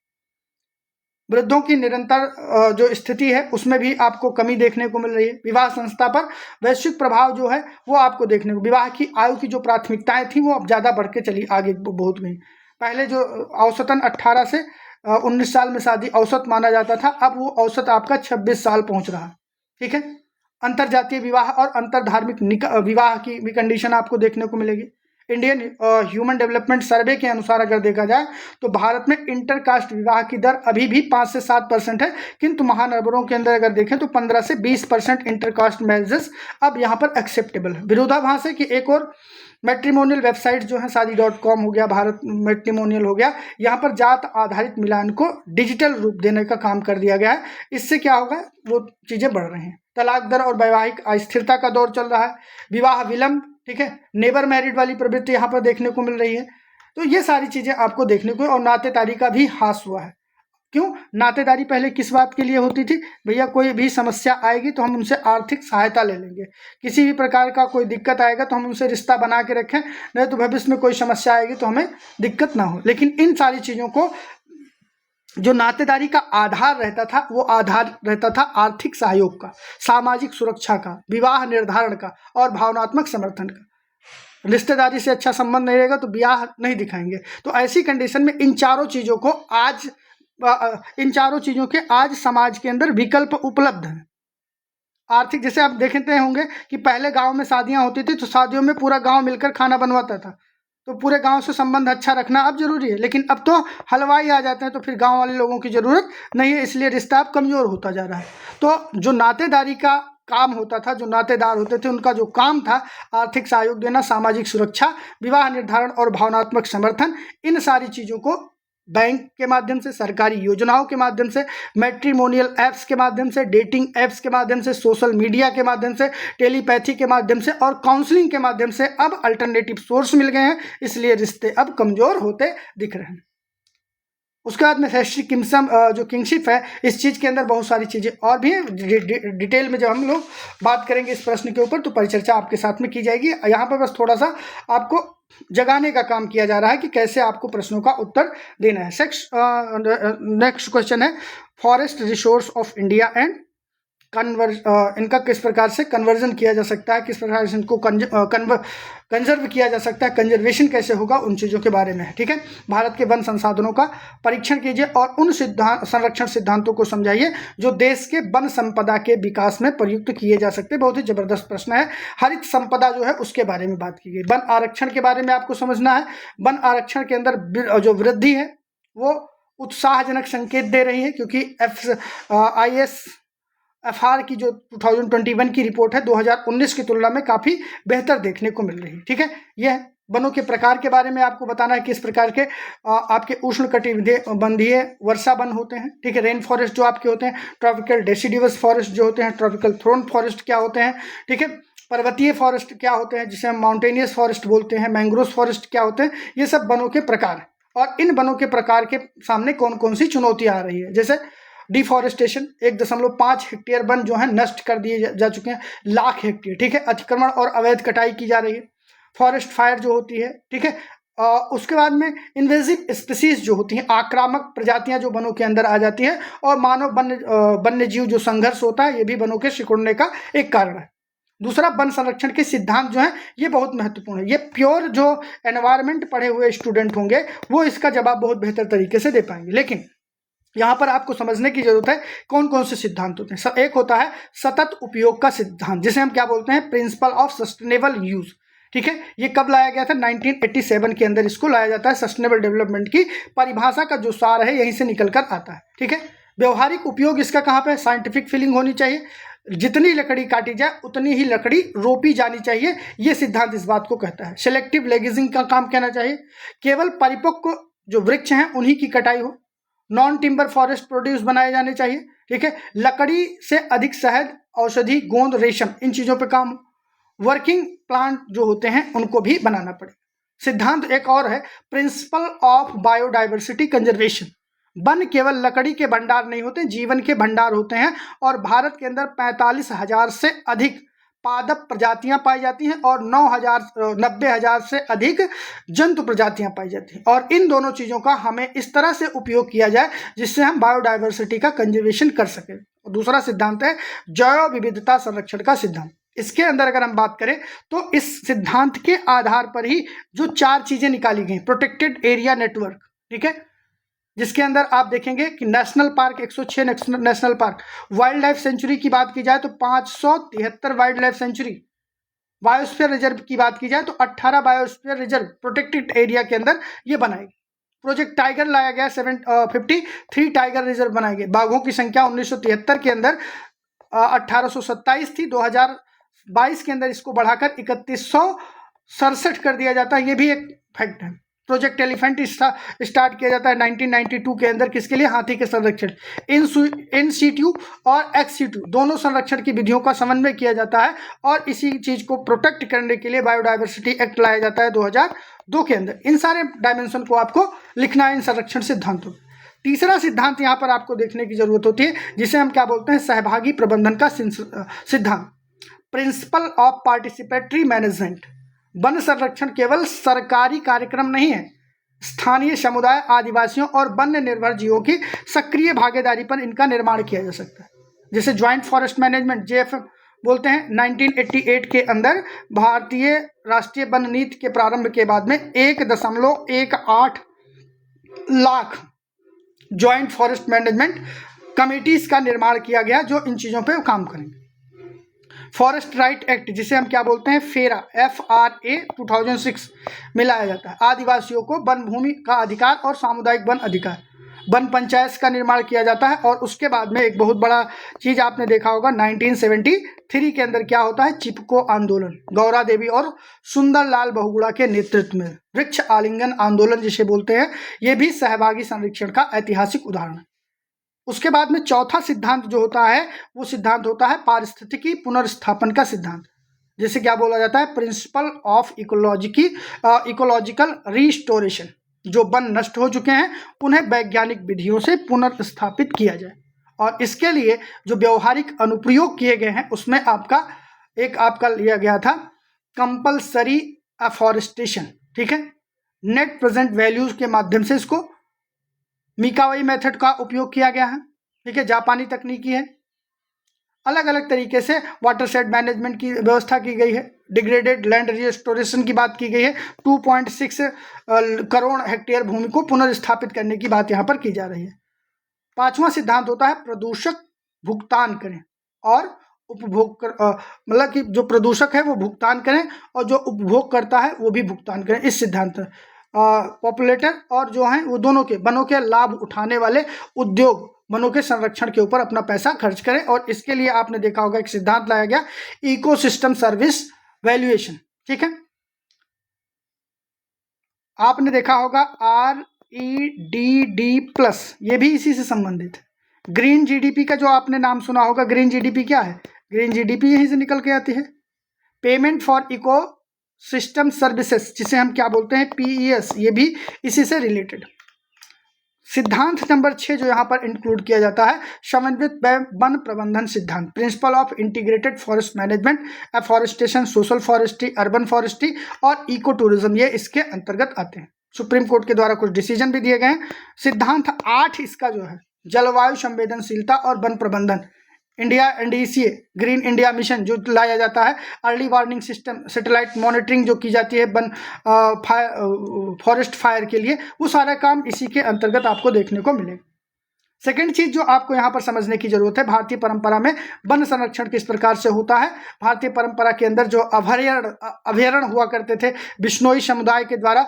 वृद्धों की निरंतर जो स्थिति है उसमें भी आपको कमी देखने को मिल रही है। विवाह संस्था पर वैश्विक प्रभाव जो है वो आपको देखने को, विवाह की आयु की जो प्राथमिकताएं थी वो अब ज़्यादा बढ़ के चली आगे बहुत गई। पहले जो औसतन 18 से 19 साल में शादी औसत माना जाता था, अब वो औसत आपका 26 साल पहुंच रहा है। ठीक है, अंतरजातीय विवाह और अंतर धार्मिक विवाह की भी कंडीशन आपको देखने को मिलेगी। इंडियन ह्यूमन डेवलपमेंट सर्वे के अनुसार अगर देखा जाए तो भारत में इंटरकास्ट विवाह की दर अभी भी 5 से 7% है, किंतु महानगरों के अंदर अगर देखें तो 15 से 20% इंटरकास्ट मैरिजेस अब यहाँ पर एक्सेप्टेबल है। विरोधाभास है कि एक और मैट्रिमोनियल वेबसाइट जो है शादी.com हो गया, भारत मैट्रिमोनियल हो गया, यहाँ पर जात आधारित मिलान को डिजिटल रूप देने का काम कर दिया गया है। इससे क्या होगा, वो चीज़ें बढ़ रही हैं। तलाक दर और वैवाहिक अस्थिरता का दौर चल रहा है। विवाह विलंब, ठीक है, नेबर मैरिड वाली प्रवृत्ति यहाँ पर देखने को मिल रही है। तो ये सारी चीज़ें आपको देखने को, और नातेदारी का भी ह्रास हुआ है। क्यों? नातेदारी पहले किस बात के लिए होती थी? भैया कोई भी समस्या आएगी तो हम उनसे आर्थिक सहायता ले लेंगे, किसी भी प्रकार का कोई दिक्कत आएगा तो हम उनसे रिश्ता बना के रखें, नहीं तो भविष्य में कोई समस्या आएगी तो हमें दिक्कत ना हो। लेकिन इन सारी चीज़ों को, जो नातेदारी का आधार रहता था, वो आधार रहता था आर्थिक सहयोग का, सामाजिक सुरक्षा का, विवाह निर्धारण का और भावनात्मक समर्थन का। रिश्तेदारी से अच्छा संबंध नहीं रहेगा तो ब्याह नहीं दिखाएंगे। तो ऐसी कंडीशन में इन चारों चीज़ों के आज समाज के अंदर विकल्प उपलब्ध हैं। आर्थिक, जैसे आप देखते होंगे कि पहले गांव में शादियां होती थी तो शादियों में पूरा गांव मिलकर खाना बनवाता था, तो पूरे गांव से संबंध अच्छा रखना अब जरूरी है। लेकिन अब तो हलवाई आ जाते हैं तो फिर गांव वाले लोगों की जरूरत नहीं है, इसलिए रिश्ता अब कमजोर होता जा रहा है। तो जो नातेदारी का काम होता था, जो नातेदार होते थे, उनका जो काम था आर्थिक सहयोग देना, सामाजिक सुरक्षा, विवाह निर्धारण और भावनात्मक समर्थन, इन सारी चीज़ों को बैंक के माध्यम से, सरकारी योजनाओं के माध्यम से, मैट्रिमोनियल ऐप्स के माध्यम से, डेटिंग ऐप्स के माध्यम से, सोशल मीडिया के माध्यम से, टेलीपैथी के माध्यम से और काउंसलिंग के माध्यम से अब अल्टरनेटिव सोर्स मिल गए हैं, इसलिए रिश्ते अब कमज़ोर होते दिख रहे हैं। उसके बाद में फैक्ट्री जो किंगशिप है, इस चीज़ के अंदर बहुत सारी चीज़ें और भी हैं। डिटेल में जब हम लोग बात करेंगे इस प्रश्न के ऊपर तो परिचर्चा आपके साथ में की जाएगी। यहाँ पर बस थोड़ा सा आपको जगाने का काम किया जा रहा है कि कैसे आपको प्रश्नों का उत्तर देना है। नेक्स्ट क्वेश्चन है, forest resource of India and इनका किस प्रकार से कन्वर्जन किया जा सकता है, किस प्रकार से इनको कंजर्व किया जा सकता है, कंजर्वेशन कैसे होगा, उन चीज़ों के बारे में है। ठीक है, भारत के वन संसाधनों का परीक्षण कीजिए और उन संरक्षण सिद्धांतों को समझाइए जो देश के वन संपदा के विकास में प्रयुक्त किए जा सकते हैं। बहुत ही जबरदस्त प्रश्न है। हरित संपदा जो है उसके बारे में बात की गई। वन आरक्षण के बारे में आपको समझना है। वन आरक्षण के अंदर जो वृद्धि है वो उत्साहजनक संकेत दे रही है, क्योंकि FR की जो 2021 की रिपोर्ट है 2019 की तुलना में काफ़ी बेहतर देखने को मिल रही है। ठीक है, यह वनों के प्रकार के बारे में आपको बताना है, किस प्रकार के आपके उष्णकटिबंधीय वर्षा वन होते हैं। ठीक है, रेन फॉरेस्ट जो आपके होते हैं, ट्रॉपिकल डेसिडिवस फॉरेस्ट जो होते हैं, ट्रॉपिकल थ्रोन फॉरेस्ट क्या होते हैं। ठीक है, पर्वतीय फॉरेस्ट क्या होते हैं, जिसे हम माउंटेनियस फॉरेस्ट बोलते हैं, मैंग्रोव फॉरेस्ट क्या होते हैं। ये सब वनों के प्रकार हैं, और इन वनों के प्रकार के सामने कौन कौन सी चुनौतियां आ रही है। जैसे डिफॉरेस्टेशन, 1.5 हेक्टेयर वन जो है नष्ट कर दिए जा चुके हैं, लाख हेक्टेयर। ठीक है, अतिक्रमण और अवैध कटाई की जा रही है। फॉरेस्ट फायर जो होती है। ठीक है, उसके बाद में इन्वेजिव स्पीसीज जो होती हैं, आक्रामक प्रजातियां जो वनों के अंदर आ जाती है, और मानव वन्य जीव जो संघर्ष होता है, ये भी वनों के सिकुड़ने का एक कारण है। दूसरा, वन संरक्षण के सिद्धांत जो है ये बहुत महत्वपूर्ण है। ये प्योर जो एनवायरमेंट पढ़े हुए स्टूडेंट होंगे वो इसका जवाब बहुत बेहतर तरीके से दे पाएंगे। लेकिन यहाँ पर आपको समझने की जरूरत है कौन कौन से सिद्धांत होते हैं। एक होता है सतत उपयोग का सिद्धांत, जिसे हम क्या बोलते हैं, प्रिंसिपल ऑफ सस्टेनेबल यूज। ठीक है, ये कब लाया गया था, 1987 के अंदर इसको लाया जाता है। सस्टेनेबल डेवलपमेंट की परिभाषा का जो सार है यहीं से निकल कर आता है। ठीक है, व्यवहारिक उपयोग इसका कहाँ पे, साइंटिफिक फीलिंग होनी चाहिए, जितनी लकड़ी काटी जाए उतनी ही लकड़ी रोपी जानी चाहिए, ये सिद्धांत इस बात को कहता है। सिलेक्टिव लेगिजिंग का काम कहना चाहिए, केवल परिपक्व जो वृक्ष हैं उन्हीं की कटाई हो। नॉन टिम्बर फॉरेस्ट प्रोड्यूस बनाए जाने चाहिए। ठीक है, लकड़ी से अधिक शहद, औषधि, गोंद, रेशम, इन चीजों पे काम। वर्किंग प्लांट जो होते हैं उनको भी बनाना पड़े। सिद्धांत एक और है, principle of biodiversity conservation. One केवल लकड़ी के भंडार नहीं होते, जीवन के भंडार होते हैं, और भारत के अंदर 45,000 से अधिक पादप प्रजातियां पाई जाती हैं और 90,000 से अधिक जंतु प्रजातियां पाई जाती हैं। और इन दोनों चीज़ों का हमें इस तरह से उपयोग किया जाए जिससे हम बायोडाइवर्सिटी का कंजर्वेशन कर सकें। दूसरा सिद्धांत है जैव विविधता संरक्षण का सिद्धांत। इसके अंदर अगर हम बात करें तो इस सिद्धांत के आधार पर ही जो 4 चीजें निकाली गई, प्रोटेक्टेड एरिया नेटवर्क। ठीक है, जिसके अंदर आप देखेंगे कि national park 106 national park, wild life sanctuary की बात की जाए तो 573 wild life sanctuary, biosphere reserve की बात की जाए तो 18 बायोस्फीयर रिजर्व प्रोटेक्टेड एरिया के अंदर ये बनाएगी। प्रोजेक्ट टाइगर लाया गया, 53 टाइगर रिजर्व बनाए गए। बाघों की संख्या 1973 के अंदर 1827 थी, 2022 के अंदर इसको बढ़ाकर 3167 कर दिया जाता है। ये भी एक फैक्ट है। प्रोजेक्ट एलिफेंट स्टार्ट किया जाता है 1992 के अंदर, किसके लिए, हाथी के संरक्षण। इन सीटू और एक्स सीटू दोनों संरक्षण की विधियों का समन्वय किया जाता है, और इसी चीज को प्रोटेक्ट करने के लिए बायोडाइवर्सिटी एक्ट लाया जाता है 2002 के अंदर। इन सारे डायमेंशन को आपको लिखना है इन संरक्षण सिद्धांतों। तीसरा सिद्धांत यहाँ पर आपको देखने की जरूरत होती है, जिसे हम क्या बोलते हैं, सहभागी प्रबंधन का सिद्धांत, principle of participatory management. One संरक्षण केवल सरकारी कार्यक्रम नहीं है, स्थानीय समुदाय, आदिवासियों और वन्य निर्भर जीवों की सक्रिय भागीदारी पर इनका निर्माण किया जा सकता है। जैसे ज्वाइंट फॉरेस्ट मैनेजमेंट, JFM बोलते हैं, 1988 के अंदर भारतीय राष्ट्रीय वन नीति के प्रारंभ के बाद में 1.18 lakh joint forest management committees का निर्माण किया गया जो इन चीजों पे काम करेंगे। फॉरेस्ट राइट एक्ट, जिसे हम क्या बोलते हैं, फेरा, FRA 2006 में लाया जाता है। आदिवासियों को वन भूमि का अधिकार और सामुदायिक वन अधिकार, वन पंचायत का निर्माण किया जाता है। और उसके बाद में एक बहुत बड़ा चीज आपने देखा होगा, 1973 के अंदर क्या होता है, चिपको आंदोलन, गौरा देवी और सुंदरलाल बहुगुणा के नेतृत्व में वृक्ष आलिंगन आंदोलन जिसे बोलते हैं, ये भी सहभागी संरक्षण का ऐतिहासिक उदाहरण है। उसके बाद में चौथा सिद्धांत जो होता है वो सिद्धांत होता है पारिस्थितिकी पुनर्स्थापन का सिद्धांत, जिसे क्या बोला जाता है, प्रिंसिपल ऑफ इकोलॉजिकल रिस्टोरेशन। जो वन नष्ट हो चुके हैं उन्हें वैज्ञानिक विधियों से पुनर्स्थापित किया जाए, और इसके लिए जो व्यवहारिक अनुप्रयोग किए गए हैं उसमें आपका लिया गया था कंपल्सरी अफॉरेस्टेशन। ठीक है, नेट प्रेजेंट वैल्यूज के माध्यम से इसको मिकावाई मेथड का उपयोग किया गया है। ठीक है, जापानी तकनीकी है। अलग अलग तरीके से वाटर शेड मैनेजमेंट की व्यवस्था की गई है। डिग्रेडेड लैंड रिस्टोरेशन की बात की गई है। 2.6 करोड़ हेक्टेयर भूमि को पुनर्स्थापित करने की बात यहाँ पर की जा रही है। पांचवा सिद्धांत होता है प्रदूषक भुगतान करें और उपभोग मतलब कि जो प्रदूषक है वो भुगतान करें और जो उपभोग करता है वो भी भुगतान करें। इस सिद्धांत पॉपुलेटर और जो हैं वो दोनों के वनों के लाभ उठाने वाले उद्योग वनों के संरक्षण के ऊपर अपना पैसा खर्च करें। और इसके लिए आपने देखा होगा एक सिद्धांत लाया गया, इकोसिस्टम सर्विस वैल्यूएशन। ठीक है, आपने देखा होगा REDD+, ये भी इसी से संबंधित है। ग्रीन जीडीपी का जो आपने नाम सुना होगा, ग्रीन जीडीपी क्या है? ग्रीन जीडीपी यहीं से निकल के आती है। Payment for ecosystem services, जिसे हम क्या बोलते हैं, PES, ये भी इसी से रिलेटेड। सिद्धांत नंबर 6 जो यहाँ पर इंक्लूड किया जाता है, समन्वित वन प्रबंधन सिद्धांत, principle of integrated forest management, afforestation, social forestry, urban forestry और इको टूरिज्म, ये इसके अंतर्गत आते हैं। सुप्रीम कोर्ट के द्वारा कुछ डिसीजन भी दिए गए हैं। सिद्धांत 8 इसका जो है, जलवायु संवेदनशीलता और वन प्रबंधन, India NDCA, green India mission जो लाया जाता है, early warning system, satellite monitoring जो की जाती है वन फॉरेस्ट फायर के लिए, वो सारा काम इसी के अंतर्गत आपको देखने को मिलेगा। सेकेंड चीज जो आपको यहाँ पर समझने की जरूरत है, भारतीय परंपरा में वन संरक्षण किस प्रकार से होता है। भारतीय परंपरा के अंदर जो अभयारण्य हुआ करते थे बिश्नोई समुदाय के द्वारा,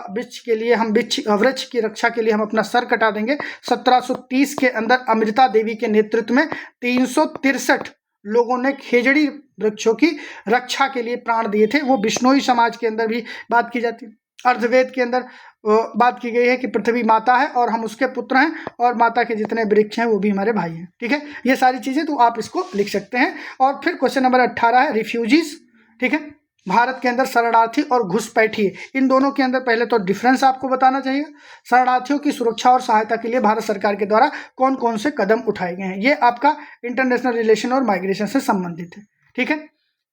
वृक्ष के लिए हम वृक्ष की रक्षा के लिए हम अपना सर कटा देंगे। 1730 के अंदर अमृता देवी के नेतृत्व में 363 लोगों ने खेजड़ी वृक्षों की रक्षा के लिए प्राण दिए थे। वो बिश्नोई समाज के अंदर भी बात की जाती है। अर्धवेद के अंदर बात की गई है कि पृथ्वी माता है और हम उसके पुत्र हैं, और माता के जितने वृक्ष हैं वो भी हमारे भाई हैं। ठीक है, ये सारी चीजें तो आप इसको लिख सकते हैं। और फिर क्वेश्चन नंबर 18 है रिफ्यूजीज। ठीक है, भारत के अंदर शरणार्थी और घुसपैठिए, इन दोनों के अंदर पहले तो डिफरेंस आपको बताना चाहिए। शरणार्थियों की सुरक्षा और सहायता के लिए भारत सरकार के द्वारा कौन कौन से कदम उठाए गए हैं, ये आपका इंटरनेशनल रिलेशन और माइग्रेशन से संबंधित है। ठीक है,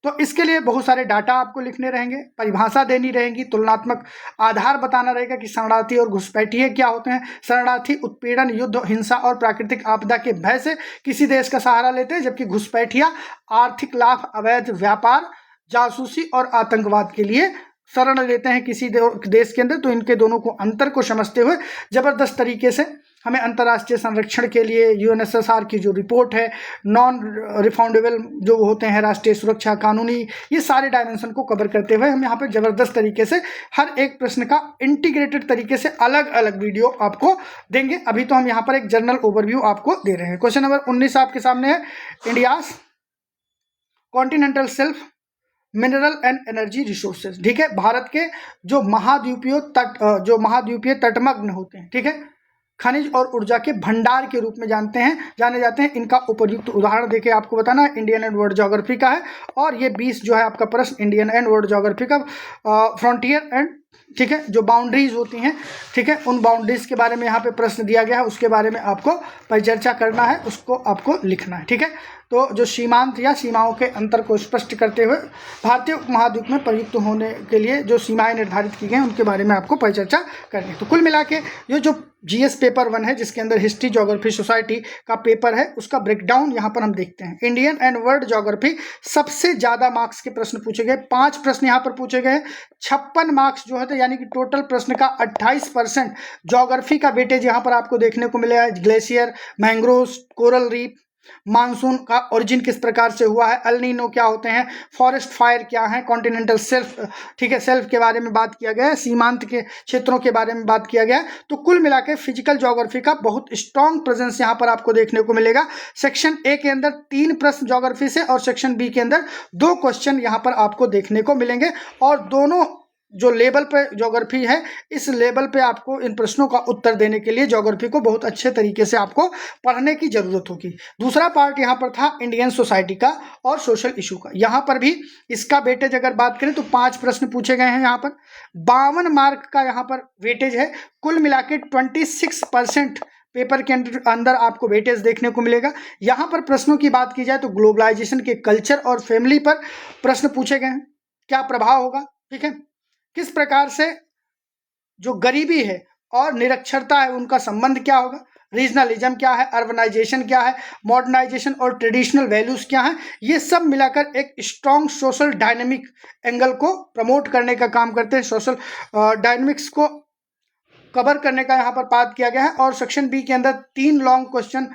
तो इसके लिए बहुत सारे डाटा आपको लिखने रहेंगे, परिभाषा देनी रहेगी, तुलनात्मक आधार बताना रहेगा कि शरणार्थी और घुसपैठिए क्या होते हैं। शरणार्थी उत्पीड़न, युद्ध, हिंसा और प्राकृतिक आपदा के भय से किसी देश का सहारा लेते हैं, जबकि घुसपैठिया आर्थिक लाभ, अवैध व्यापार, जासूसी और आतंकवाद के लिए शरण लेते हैं किसी देश के अंदर। तो इनके दोनों को अंतर को समझते हुए जबरदस्त तरीके से हमें अंतर्राष्ट्रीय संरक्षण के लिए UNSSR की जो रिपोर्ट है, नॉन रिफाउंडेबल जो होते हैं, राष्ट्रीय सुरक्षा, कानूनी, ये सारे डायमेंशन को कवर करते हुए हम यहाँ पर जबरदस्त तरीके से हर एक प्रश्न का इंटीग्रेटेड तरीके से अलग अलग वीडियो आपको देंगे। अभी तो हम यहाँ पर एक जनरल ओवरव्यू आपको दे रहे हैं। क्वेश्चन नंबर 19 आपके सामने है, India's continental self mineral and energy resources. ठीक है, भारत के जो महाद्वीपीय तटमग्न होते हैं, ठीक है, खनिज और ऊर्जा के भंडार के रूप में जाने जाते हैं। इनका उपयुक्त उदाहरण देके आपको बताना है, इंडियन एंड वर्ल्ड ज्योग्राफी का है। और ये 20 जो है आपका प्रश्न इंडियन एंड वर्ल्ड ज्योग्राफी का फ्रंटियर एंड, ठीक है, जो बाउंड्रीज होती हैं, ठीक है, उन बाउंड्रीज के बारे में यहाँ पे प्रश्न दिया गया है, उसके बारे में आपको परिचर्चा करना है, उसको आपको लिखना है। ठीक है, तो जो सीमांत या सीमाओं के अंतर को स्पष्ट करते हुए भारतीय उपमहाद्वीप में प्रयुक्त होने के लिए जो सीमाएं निर्धारित की गई हैं उनके बारे में आपको परिचर्चा करनी है। तो कुल मिला के ये जो GS पेपर 1 है, जिसके अंदर हिस्ट्री, ज्योग्राफी, सोसाइटी का पेपर है, उसका ब्रेकडाउन यहाँ पर हम देखते हैं। इंडियन एंड वर्ल्ड ज्योग्राफी सबसे ज़्यादा मार्क्स के प्रश्न पूछे गए, 5 प्रश्न यहाँ पर पूछे गए। 56 मार्क्स जो है, यानी कि टोटल प्रश्न का 28% ज्योग्राफी का वेटेज यहाँ पर आपको देखने को मिलेगा। Glacier, mangroves, coral reef, monsoon का ओरिजिन किस प्रकार से हुआ है, एल नीनो क्या होते हैं, फॉरेस्ट फायर क्या है, कॉन्टिनेंटल सेल्फ, ठीक है, सेल्फ के बारे में बात किया गया है, सीमांत के क्षेत्रों के बारे में बात किया गया है। तो कुल मिला के फिजिकल ज्योग्राफी का बहुत स्ट्रॉन्ग प्रेजेंस यहाँ पर आपको देखने को मिलेगा। सेक्शन A के अंदर 3 प्रश्न ज्योग्राफी से और सेक्शन B के अंदर 2 क्वेश्चन यहाँ पर आपको देखने को मिलेंगे। और दोनों जो लेवल पे ज्योग्राफी है, इस लेवल पे आपको इन प्रश्नों का उत्तर देने के लिए ज्योग्राफी को बहुत अच्छे तरीके से आपको पढ़ने की जरूरत होगी। दूसरा पार्ट यहाँ पर था इंडियन सोसाइटी का और सोशल इशू का। यहाँ पर भी इसका वेटेज अगर बात करें तो 5 प्रश्न पूछे गए हैं, यहाँ पर 52 मार्क का यहाँ पर वेटेज है। कुल मिला के 26% पेपर के अंदर आपको वेटेज देखने को मिलेगा। यहाँ पर प्रश्नों की बात की जाए तो ग्लोबलाइजेशन के कल्चर और फैमिली पर प्रश्न पूछे गए हैं, क्या प्रभाव होगा, ठीक है, किस प्रकार से जो गरीबी है और निरक्षरता है उनका संबंध क्या होगा, रीजनलिज्म क्या है, अर्बनाइजेशन क्या है, मॉडर्नाइजेशन और ट्रेडिशनल वैल्यूज क्या है, ये सब मिलाकर एक स्ट्रॉन्ग सोशल डायनेमिक एंगल को प्रमोट करने का काम करते हैं। सोशल डायनेमिक्स को कवर करने का यहाँ पर बात किया गया है। और सेक्शन B के अंदर 3 लॉन्ग क्वेश्चन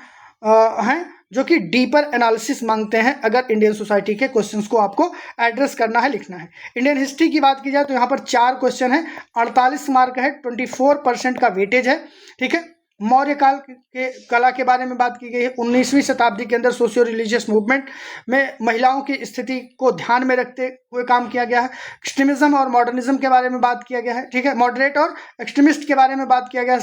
हैं जो कि डीपर एनालिसिस मांगते हैं अगर इंडियन सोसाइटी के क्वेश्चंस को आपको एड्रेस करना है, लिखना है। इंडियन हिस्ट्री की बात की जाए तो यहाँ पर 4 क्वेश्चन है, 48 मार्क है, 24% का वेटेज है, ठीक है। मौर्य काल के कला के बारे में बात की गई है। 19वीं शताब्दी के अंदर सोशियो रिलीजियस मूवमेंट में महिलाओं की स्थिति को ध्यान में रखते हुए काम किया गया है। एक्सट्रीमिज्म और मॉडर्निज्म के बारे में बात किया गया है, ठीक है। मॉडरेट और एक्सट्रीमिस्ट के बारे में बात किया गया है।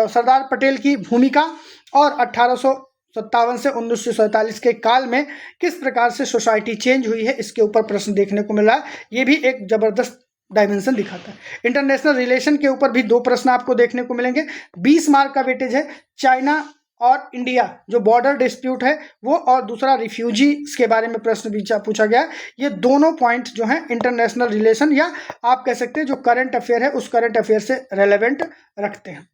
सरदार पटेल की भूमिका और 1857 से 1947 के काल में किस प्रकार से सोसाइटी चेंज हुई है, इसके ऊपर प्रश्न देखने को मिला है। ये भी एक जबरदस्त डायमेंशन दिखाता है। इंटरनेशनल रिलेशन के ऊपर भी 2 प्रश्न आपको देखने को मिलेंगे। 20 मार्क का वेटेज है। चाइना और इंडिया जो बॉर्डर डिस्प्यूट है वो, और दूसरा रिफ्यूजीज के बारे में प्रश्न पूछा गया। ये दोनों पॉइंट जो हैं इंटरनेशनल रिलेशन या आप कह सकते हैं जो करंट अफेयर है उस करंट अफेयर से रेलेवेंट रखते हैं।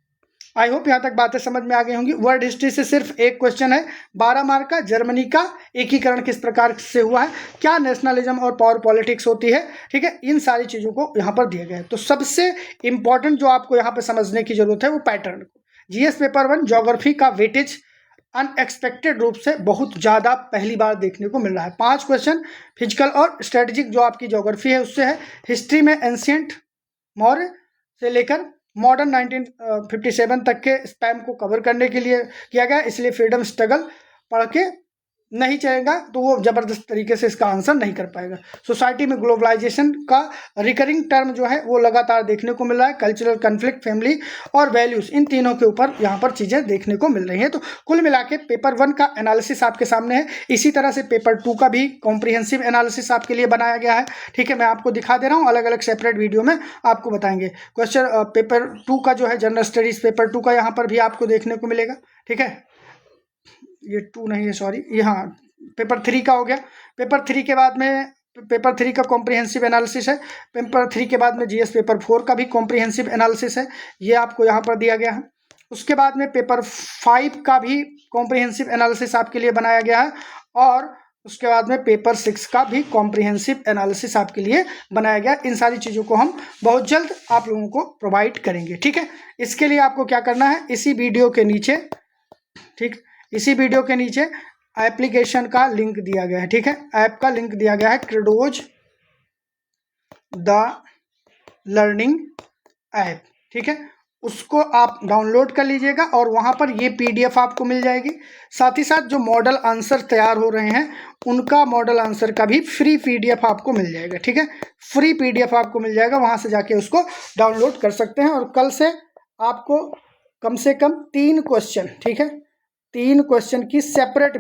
आई होप यहाँ तक बातें समझ में आ गई होंगी। वर्ल्ड हिस्ट्री से सिर्फ एक क्वेश्चन है, 12 मार्क का। जर्मनी का एकीकरण किस प्रकार से हुआ है, क्या नेशनलिज्म और पावर पॉलिटिक्स होती है, ठीक है। इन सारी चीज़ों को यहाँ पर दिया गया है। तो सबसे इंपॉर्टेंट जो आपको यहाँ पर समझने की जरूरत है वो पैटर्न को। जीएस पेपर 1 ज्योग्राफी का वेटेज अनएक्सपेक्टेड रूप से बहुत ज़्यादा पहली बार देखने को मिल रहा है। 5 क्वेश्चन फिजिकल और स्ट्रेटेजिक जो आपकी ज्योग्राफी है उससे है। हिस्ट्री में एंशियंट मौर्य से लेकर मॉडर्न 1957 तक के स्पैम को कवर करने के लिए किया गया, इसलिए फ्रीडम स्ट्रगल पढ़ के नहीं चलेगा तो वो ज़बरदस्त तरीके से इसका आंसर नहीं कर पाएगा। सोसाइटी में ग्लोबलाइजेशन का रिकरिंग टर्म जो है वो लगातार देखने को मिल रहा है। कल्चरल कन्फ्लिक्ट, फैमिली और वैल्यूज़, इन तीनों के ऊपर यहाँ पर चीज़ें देखने को मिल रही हैं। तो कुल मिला के पेपर 1 का एनालिसिस आपके सामने है। इसी तरह से पेपर 2 का भी कॉम्प्रिहेंसिव एनालिसिस आपके लिए बनाया गया है, ठीक है। मैं आपको दिखा दे रहा हूँ, अलग अलग सेपरेट वीडियो में आपको बताएंगे। क्वेश्चन पेपर 2 का जो है जनरल स्टडीज़ पेपर 2 का यहाँ पर भी आपको देखने को मिलेगा, ठीक है। ये 2 नहीं है, सॉरी, ये हाँ पेपर 3 का हो गया। पेपर 3 के बाद में पेपर 3 का कॉम्प्रिहेंसिव एनालिसिस है। पेपर 3 के बाद में जीएस पेपर 4 का भी कॉम्प्रिहेंसिव एनालिसिस है, ये आपको यहाँ पर दिया गया है। उसके बाद में पेपर 5 का भी कॉम्प्रिहेंसिव एनालिसिस आपके लिए बनाया गया है, और उसके बाद में पेपर 6 का भी कॉम्प्रिहेंसिव एनालिसिस आपके लिए बनाया गया। इन सारी चीज़ों को हम बहुत जल्द आप लोगों को प्रोवाइड करेंगे, ठीक है। इसके लिए आपको क्या करना है, इसी वीडियो के नीचे, ठीक, इसी वीडियो के नीचे एप्लीकेशन का लिंक दिया गया है, ठीक है। ऐप का लिंक दिया गया है, क्रेडोज द लर्निंग ऐप, ठीक है। उसको आप डाउनलोड कर लीजिएगा और वहाँ पर ये पीडीएफ आपको मिल जाएगी। साथ ही साथ जो मॉडल आंसर तैयार हो रहे हैं उनका मॉडल आंसर का भी फ्री पीडीएफ आपको मिल जाएगा, ठीक है। फ्री पीडीएफ आपको मिल जाएगा, वहाँ से जाके उसको डाउनलोड कर सकते हैं। और कल से आपको कम से कम 3 क्वेश्चन, ठीक है, 3 क्वेश्चन की सेपरेट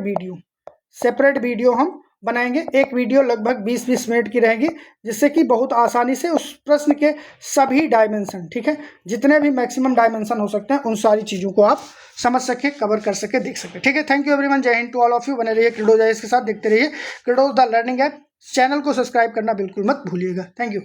वीडियो हम बनाएंगे। एक वीडियो लगभग 20-20 मिनट की रहेगी, जिससे कि बहुत आसानी से उस प्रश्न के सभी डायमेंशन, ठीक है, जितने भी मैक्सिमम डायमेंशन हो सकते हैं उन सारी चीज़ों को आप समझ सके, कवर कर सके, देख सके, ठीक है। थैंक यू एवरीवन, जय Hind to all of you. बने रहिए क्रेडोज के साथ, देखते रहिए Credos the learning app. Channel को सब्सक्राइब करना बिल्कुल मत भूलिएगा। Thank you.